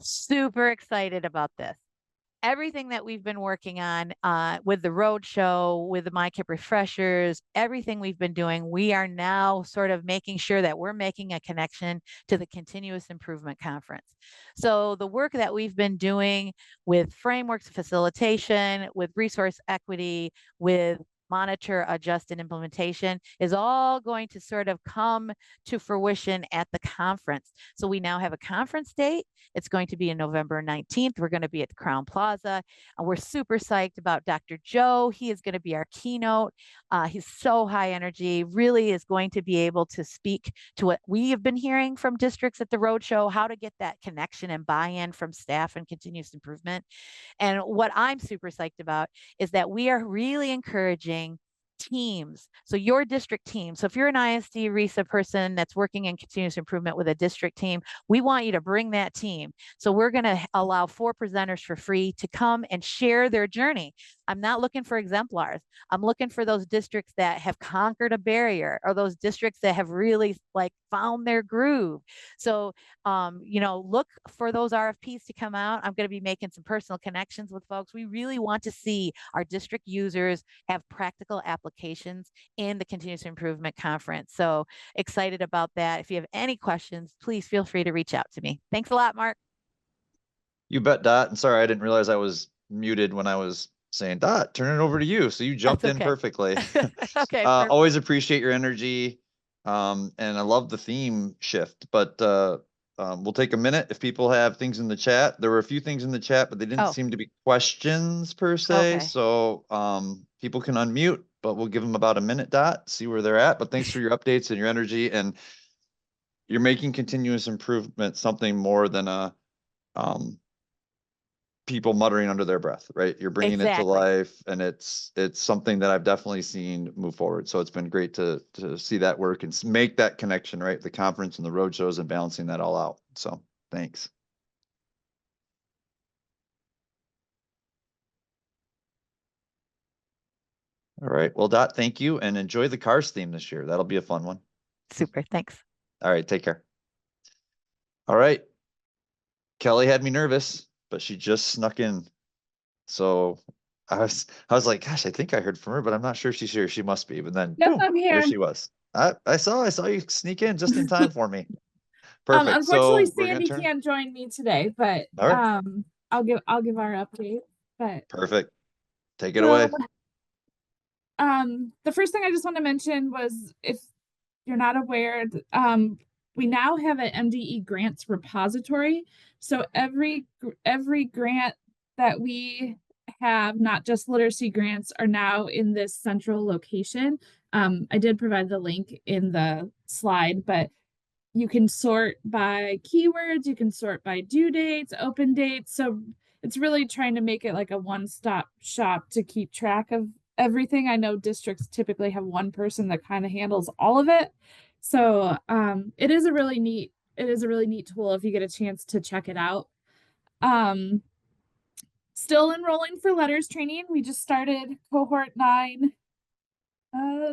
Super excited about this. Everything that we've been working on with the roadshow, with the MyKip refreshers, everything we've been doing, we are now sort of making sure that we're making a connection to the Continuous Improvement Conference. So the work that we've been doing with frameworks, facilitation, with resource equity, with monitor, adjust, and implementation is all going to sort of come to fruition at the conference. So we now have a conference date. It's going to be in November 19th. We're going to be at the Crown Plaza. And we're super psyched about Dr. Joe. He is going to be our keynote. He's so high energy, really is going to be able to speak to what we have been hearing from districts at the roadshow, how to get that connection and buy-in from staff and continuous improvement. And what I'm super psyched about is that we are really encouraging teams. So your district team. So if you're an ISD RESA person that's working in continuous improvement with a district team, we want you to bring that team. So we're going to allow 4 presenters for free to come and share their journey. I'm not looking for exemplars. I'm looking for those districts that have conquered a barrier, or those districts that have really found their groove. So, look for those RFPs to come out. I'm going to be making some personal connections with folks. We really want to see our district users have practical applications in the Continuous Improvement Conference. So excited about that. If you have any questions, please feel free to reach out to me. Thanks a lot, Mark. You bet, Dot. And sorry, I didn't realize I was muted when I was saying, Dot, turn it over to you. So you jumped in perfectly. Okay. Always appreciate your energy. And I love the theme shift, but we'll take a minute if people have things in the chat. There were a few things in the chat, but they didn't seem to be questions per se. Okay. So people can unmute, but we'll give them about a minute, Dot, see where they're at. But thanks for your updates and your energy. And you're making continuous improvement something more than a people muttering under their breath, right? You're bringing it to life, and it's something that I've definitely seen move forward. So it's been great to see that work and make that connection, right? The conference and the road shows and balancing that all out. So thanks. All right. Well, Dot, thank you, and enjoy the Cars theme this year. That'll be a fun one. Super. Thanks. All right. Take care. All right. Kelly had me nervous, but she just snuck in. So I was like, gosh, I think I heard from her, but I'm not sure she's here. She must be. But then boom, I'm here. there she was. I saw you sneak in just in time for me. Perfect. Unfortunately, So we're Sandy can't join me today, but all right. I'll give our update. But Perfect. Take it away. The first thing I just want to mention was, if you're not aware, we now have an MDE grants repository. So every grant that we have, not just literacy grants, are now in this central location. I did provide the link in the slide, but you can sort by keywords, you can sort by due dates, open dates. So it's really trying to make it like a one-stop shop to keep track of everything. I know districts typically have one person that kind of handles all of it. So it is a really neat tool if you get a chance to check it out. Still enrolling for letters training. We just started cohort 9.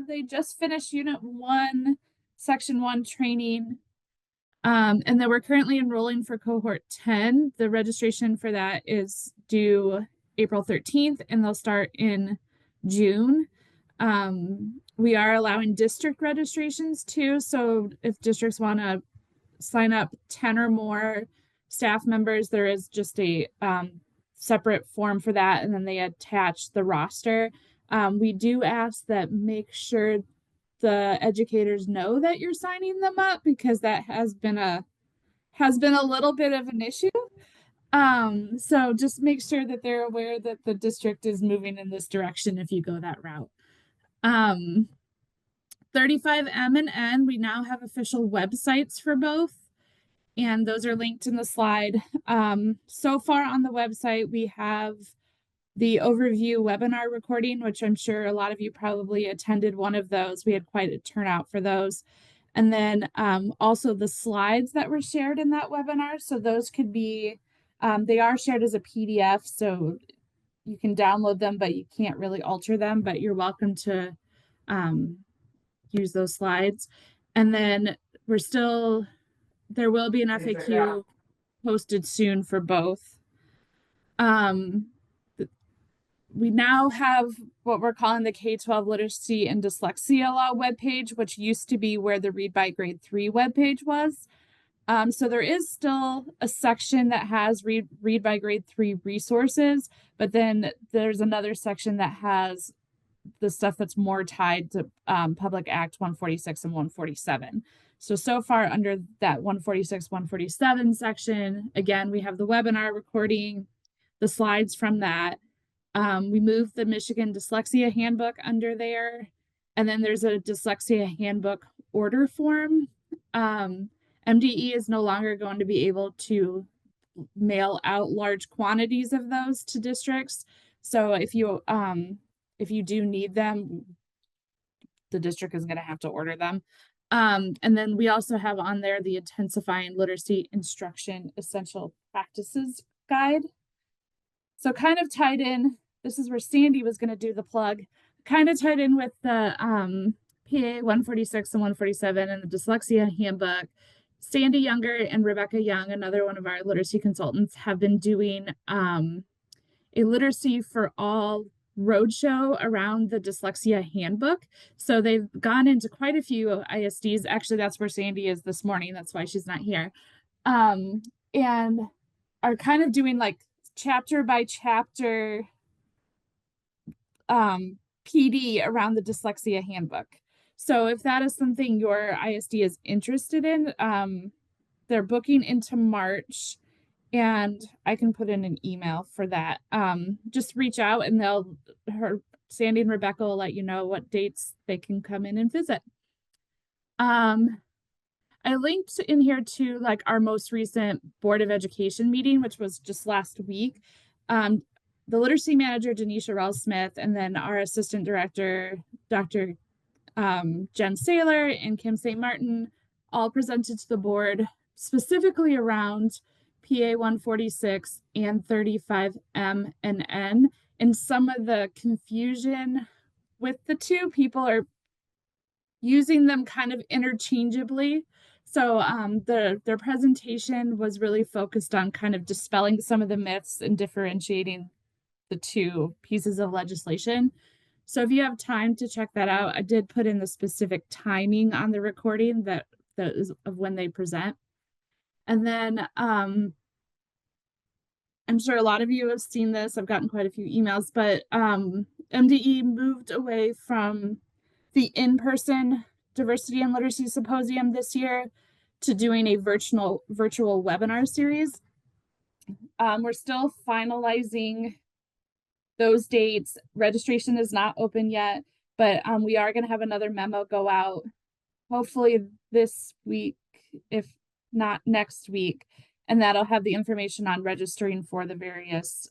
They just finished unit 1, section 1 training. And then we're currently enrolling for cohort 10. The registration for that is due April 13th, and they'll start in June. We are allowing district registrations too. So if districts want to sign up 10 or more staff members, there is just a separate form for that. And then they attach the roster. We do ask that make sure the educators know that you're signing them up, because that has been a little bit of an issue. So just make sure that they're aware that the district is moving in this direction if you go that route. 35M and N, we now have official websites for both, and those are linked in the slide. So far on the website, we have the overview webinar recording, which I'm sure a lot of you probably attended one of those. We had quite a turnout for those. And then also the slides that were shared in that webinar. So those could be, they are shared as a PDF, so you can download them, but you can't really alter them, but you're welcome to use those slides. And then there will be an FAQ posted soon for both. We now have what we're calling the K-12 Literacy and Dyslexia Law webpage, which used to be where the Read by Grade 3 webpage was. So there is still a section that has read by Grade 3 resources, but then there's another section that has the stuff that's more tied to Public Act 146 and 147. So far under that 146, 147 section, again, we have the webinar recording, the slides from that. We moved the Michigan Dyslexia Handbook under there. And then there's a Dyslexia Handbook order form. MDE is no longer going to be able to mail out large quantities of those to districts. So if you do need them, the district is going to have to order them. And then we also have on there the Intensifying Literacy Instruction Essential Practices Guide. So kind of tied in, this is where Sandy was going to do the plug, kind of tied in with the PA 146 and 147 and the Dyslexia Handbook. Sandy Younger and Rebecca Young, another one of our literacy consultants, have been doing a Literacy for All roadshow around the Dyslexia Handbook. So they've gone into quite a few ISDs. Actually, that's where Sandy is this morning. That's why she's not here. And are kind of doing like chapter by chapter PD around the Dyslexia Handbook. So if that is something your ISD is interested in, they're booking into March, and I can put in an email for that. Just reach out and Sandy and Rebecca will let you know what dates they can come in and visit. I linked in here to like our most recent Board of Education meeting, which was just last week. The literacy manager, Denisha Rell-Smith, and then our assistant director, Dr. Jen Saylor and Kim St. Martin, all presented to the board specifically around PA 146 and 35M and N. And some of the confusion with the two, people are using them kind of interchangeably. So their presentation was really focused on kind of dispelling some of the myths and differentiating the two pieces of legislation. So if you have time to check that out, I did put in the specific timing on the recording that is of when they present. And then I'm sure a lot of you have seen this. I've gotten quite a few emails, but MDE moved away from the in-person Diversity and Literacy Symposium this year to doing a virtual webinar series. We're still finalizing those dates. Registration is not open yet, but we are going to have another memo go out hopefully this week, if not next week, and that'll have the information on registering for the various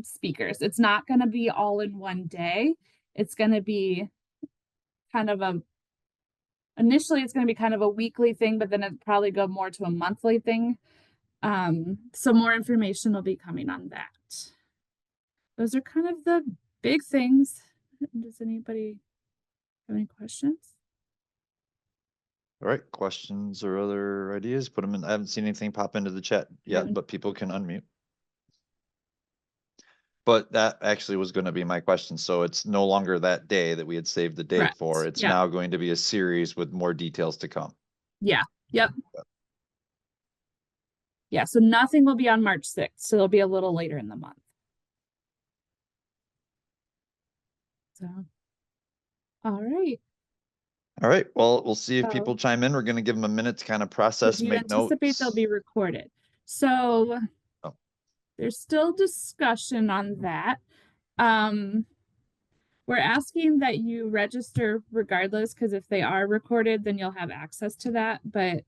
speakers. It's not going to be all in one day. It's going to be kind of initially it's going to be kind of a weekly thing, but then it'll probably go more to a monthly thing. So more information will be coming on that. Those are kind of the big things. Does anybody have any questions? All right, questions or other ideas, put them in. I haven't seen anything pop into the chat yet, but people can unmute. But that actually was going to be my question. So it's no longer that day that we had saved the date Correct. for. It's Yeah. now going to be a series with more details to come. Yeah. Yep. Yeah. So nothing will be on March 6th. So it'll be a little later in the month. So, all right. All right. Well, we'll see if So- people chime in. We're going to give them a minute to kind of process, Do you make anticipate notes. they'll be recorded? So Oh. there's still discussion on that. We're asking that you register regardless, because if they are recorded, then you'll have access to that, but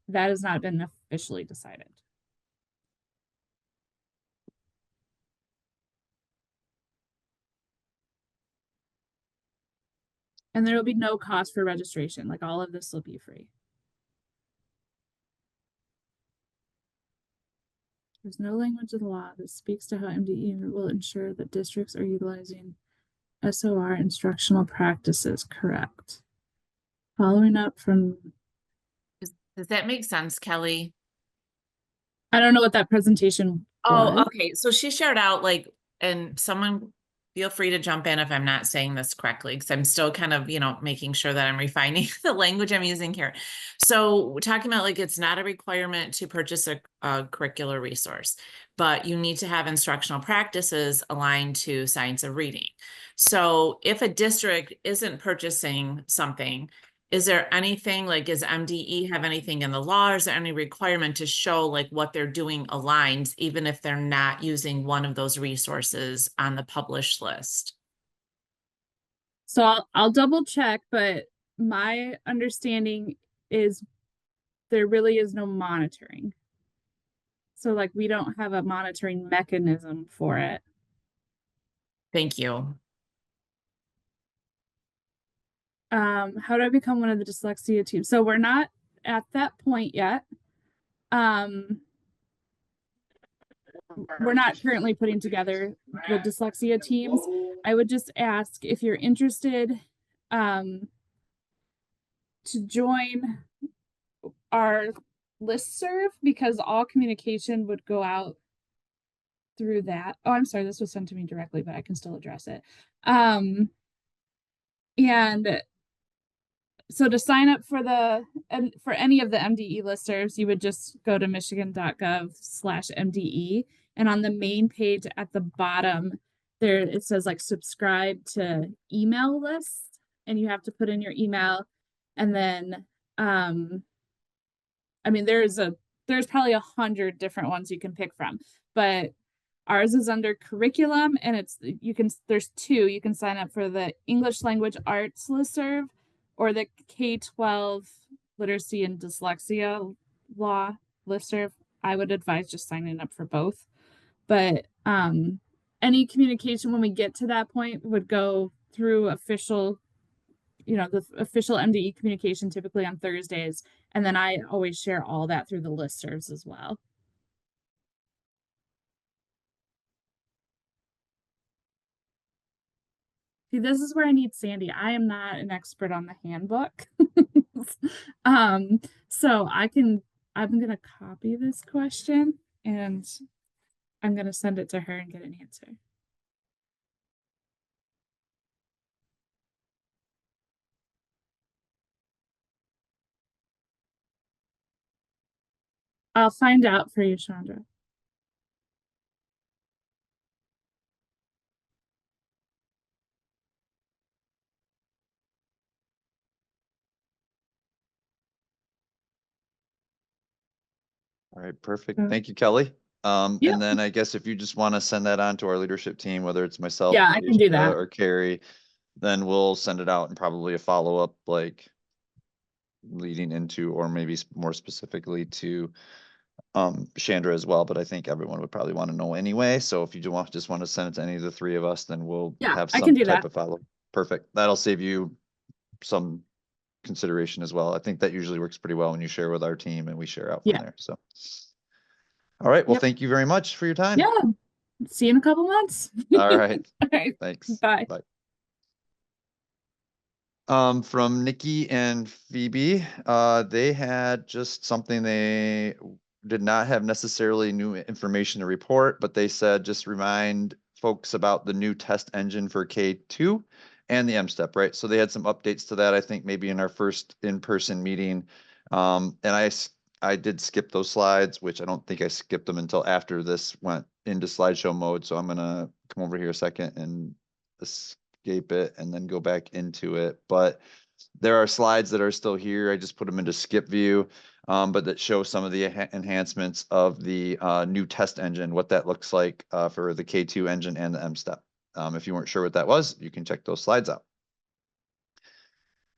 that has not been officially decided. And there will be no cost for registration, like all of this will be free. There's no language of the law that speaks to how MDE will ensure that districts are utilizing SOR instructional practices, correct? Following up from, Does that make sense, Kelly? I don't know what that presentation Oh, was. okay. So she shared out like, and someone feel free to jump in if I'm not saying this correctly, because I'm still kind of, making sure that I'm refining the language I'm using here. So we're talking about like, it's not a requirement to purchase a curricular resource, but you need to have instructional practices aligned to science of reading. So if a district isn't purchasing something, is there anything like, does MDE have anything in the law, or is there any requirement to show like what they're doing aligns, even if they're not using one of those resources on the published list? So I'll double check, but my understanding is there really is no monitoring. So like we don't have a monitoring mechanism for it. Thank you. How do I become one of the dyslexia teams? So we're not at that point yet. We're not currently putting together the dyslexia teams. I would just ask if you're interested to join our listserv, because all communication would go out through that. Oh, I'm sorry, this was sent to me directly, but I can still address it. And so to sign up for for any of the MDE listservs, you would just go to michigan.gov/MDE, and on the main page at the bottom there it says like subscribe to email lists, and you have to put in your email. And then I mean there's probably 100 different ones you can pick from, but ours is under curriculum, and there's two. You can sign up for the English language arts listserv or the K-12 literacy and dyslexia law listserv. I would advise just signing up for both. But any communication when we get to that point would go through official, the official MDE communication, typically on Thursdays. And then I always share all that through the listservs as well. See, this is where I need Sandy. I am not an expert on the handbook. So I'm gonna copy this question and I'm gonna send it to her and get an answer. I'll find out for you, Chandra. All right, perfect. Thank you, Kelly. Yeah. And then I guess if you just want to send that on to our leadership team, whether it's myself, Yeah, I can do that. or Carrie, then we'll send it out and probably a follow-up like leading into, or maybe more specifically to Chandra as well, but I think everyone would probably want to know anyway. So if you just want to send it to any of the three of us, then we'll have I some can do type that. of follow. Perfect. That'll save you some consideration as well. I think that usually works pretty well when you share with our team and we share out from there. So, all right. Well, thank you very much for your time. Yeah. See you in a couple months. All right. All right. Thanks. Bye. Bye. From Nikki and Phoebe, they had just something they did not have necessarily new information to report, but they said just remind folks about the new test engine for K2 and the M-Step, right? So they had some updates to that, I think maybe in our first in-person meeting. And I did skip those slides, which I don't think I skipped them until after this went into slideshow mode. So I'm gonna come over here a second and escape it and then go back into it. But there are slides that are still here. I just put them into skip view, but that show some of the enhancements of the new test engine, what that looks like for the K2 engine and the M-Step. If you weren't sure what that was, you can check those slides out.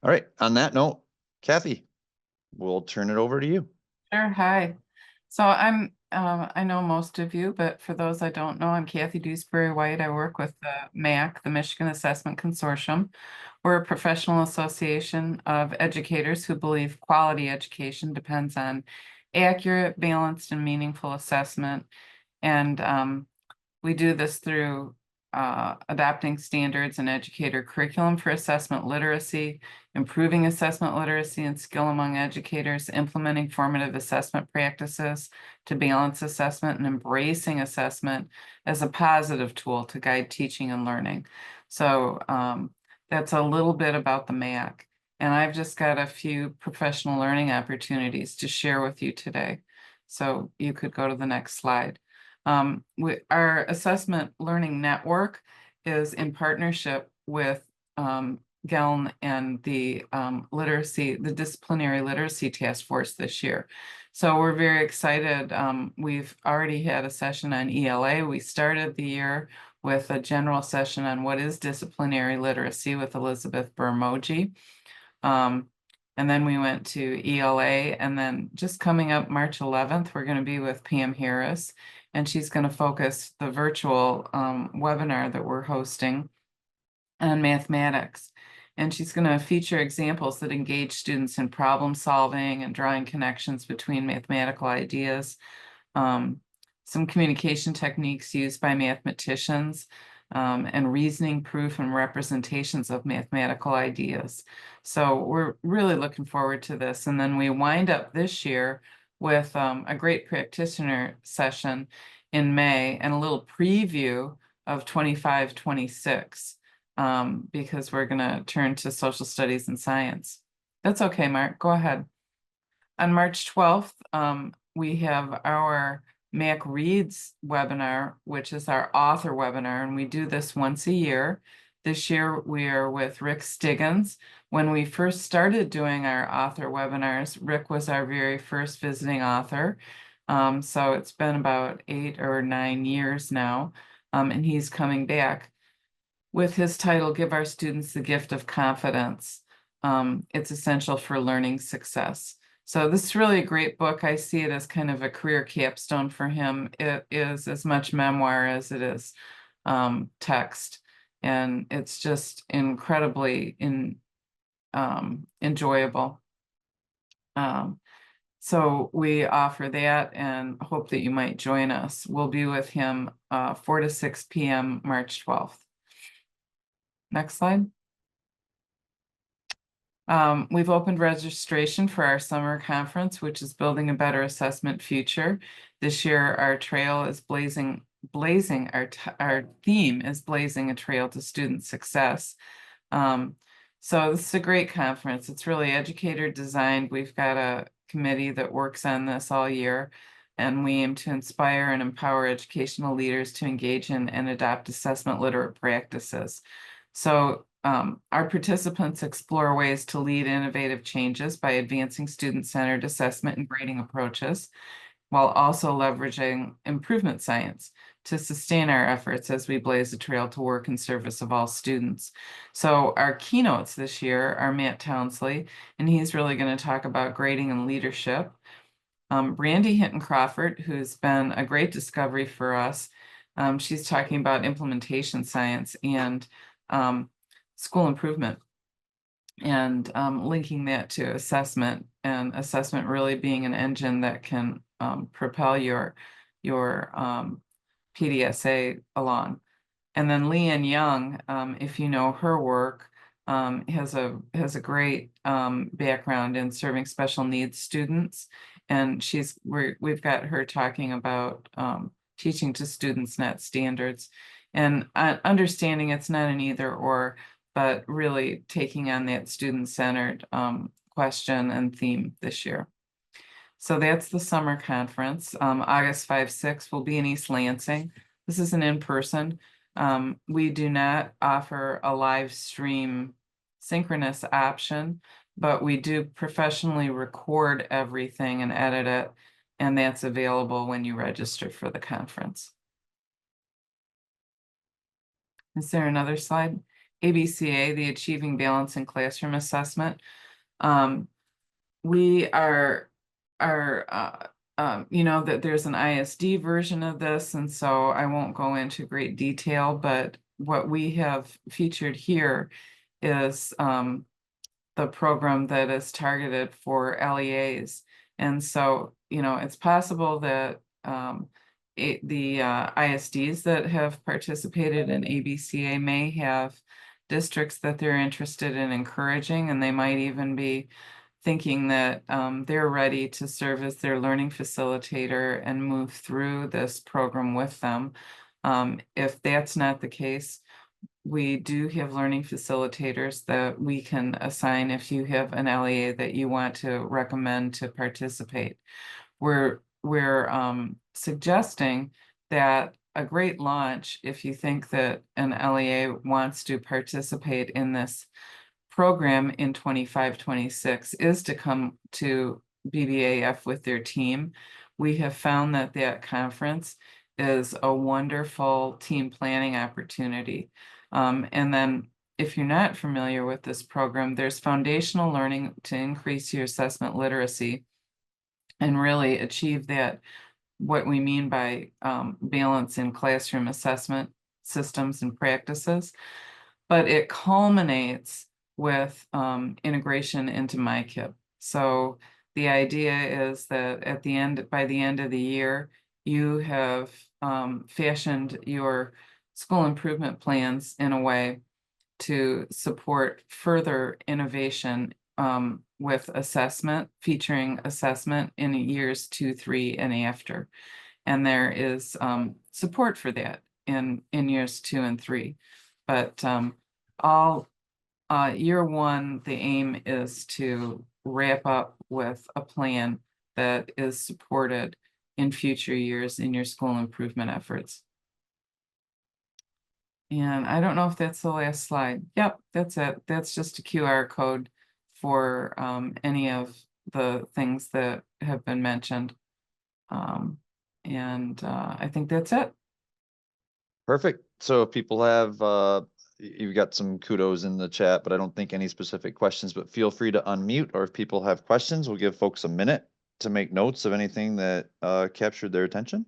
All right, on that note, Kathy, we'll turn it over to you. Sure, hi. So I know most of you, but for those I don't know, I'm Kathy Dewsbury White. I work with the MAC, the Michigan Assessment Consortium. We're a professional association of educators who believe quality education depends on accurate, balanced, and meaningful assessment. And we do this through adopting standards and educator curriculum for assessment literacy, improving assessment literacy and skill among educators, implementing formative assessment practices to balance assessment, and embracing assessment as a positive tool to guide teaching and learning. So that's a little bit about the MAC. And I've just got a few professional learning opportunities to share with you today. So you could go to the next slide. Our assessment learning network is in partnership with GELN and the disciplinary literacy task force this year. So we're very excited. We've already had a session on ELA. We started the year with a general session on what is disciplinary literacy with Elizabeth Bermoji. And then we went to ELA, and then just coming up March 11th, we're going to be with Pam Harris, and she's going to focus the virtual webinar that we're hosting on mathematics. And she's going to feature examples that engage students in problem solving and drawing connections between mathematical ideas, some communication techniques used by mathematicians, and reasoning, proof, and representations of mathematical ideas. So we're really looking forward to this. And then we wind up this year with a great practitioner session in May and a little preview of 25-26, because we're going to turn to social studies and science. That's okay, Mark, go ahead. On March 12th, we have our MAC Reads webinar, which is our author webinar, and we do this once a year. This year, we are with Rick Stiggins. When we first started doing our author webinars, Rick was our very first visiting author. So it's been about 8 or 9 years now, and he's coming back with his title, Give Our Students the Gift of Confidence. It's essential for learning success. So this is really a great book. I see it as kind of a career capstone for him. It is as much memoir as it is text. And it's just incredibly enjoyable. So we offer that and hope that you might join us. We'll be with him 4 to 6 p.m. March 12th. Next slide. We've opened registration for our summer conference, which is Building a Better Assessment Future. This year, our trail is our theme is blazing a trail to student success. So this is a great conference. It's really educator designed. We've got a committee that works on this all year, and we aim to inspire and empower educational leaders to engage in and adopt assessment literate practices. So our participants explore ways to lead innovative changes by advancing student-centered assessment and grading approaches, while also leveraging improvement science to sustain our efforts as we blaze a trail to work in service of all students. So our keynotes this year are Matt Townsley, and he's really going to talk about grading and leadership. Brandy Hinton Crawford, who's been a great discovery for us. She's talking about implementation science and school improvement, and linking that to assessment, and assessment really being an engine that can propel your PDSA along. And then Leanne Young, if you know her work, has a great background in serving special needs students, and we've got her talking about teaching to students, not standards. And understanding it's not an either or, but really taking on that student-centered question and theme this year. So that's the summer conference. August 5, 6 will be in East Lansing. This is an in-person. We do not offer a live stream synchronous option, but we do professionally record everything and edit it, and that's available when you register for the conference. Is there another slide? ABCA, the Achieving Balance in Classroom Assessment. We are you know, that there's an ISD version of this, and so I won't go into great detail, but what we have featured here is the program that is targeted for LEAs. And so, you know, it's possible that the ISDs that have participated in ABCA may have districts that they're interested in encouraging, and they might even be thinking that they're ready to serve as their learning facilitator and move through this program with them. If that's not the case, we do have learning facilitators that we can assign if you have an LEA that you want to recommend to participate. We're suggesting that a great launch, if you think that an LEA wants to participate in this program in 25-26, is to come to BBAF with their team. We have found that that conference is a wonderful team planning opportunity. And then if you're not familiar with this program, there's foundational learning to increase your assessment literacy and really achieve that, what we mean by balance in classroom assessment systems and practices. But it culminates with integration into MyKIP. So the idea is that by the end of the year, you have fashioned your school improvement plans in a way to support further innovation with assessment, featuring assessment in years 2, 3, and after. And there is support for that in years 2 and 3. But year 1, the aim is to wrap up with a plan that is supported in future years in your school improvement efforts. And I don't know if that's the last slide. Yep, that's it. That's just a QR code for any of the things that have been mentioned. I think that's it. Perfect. So if people have, you've got some kudos in the chat, but I don't think any specific questions, but feel free to unmute, or if people have questions, we'll give folks a minute to make notes of anything that captured their attention.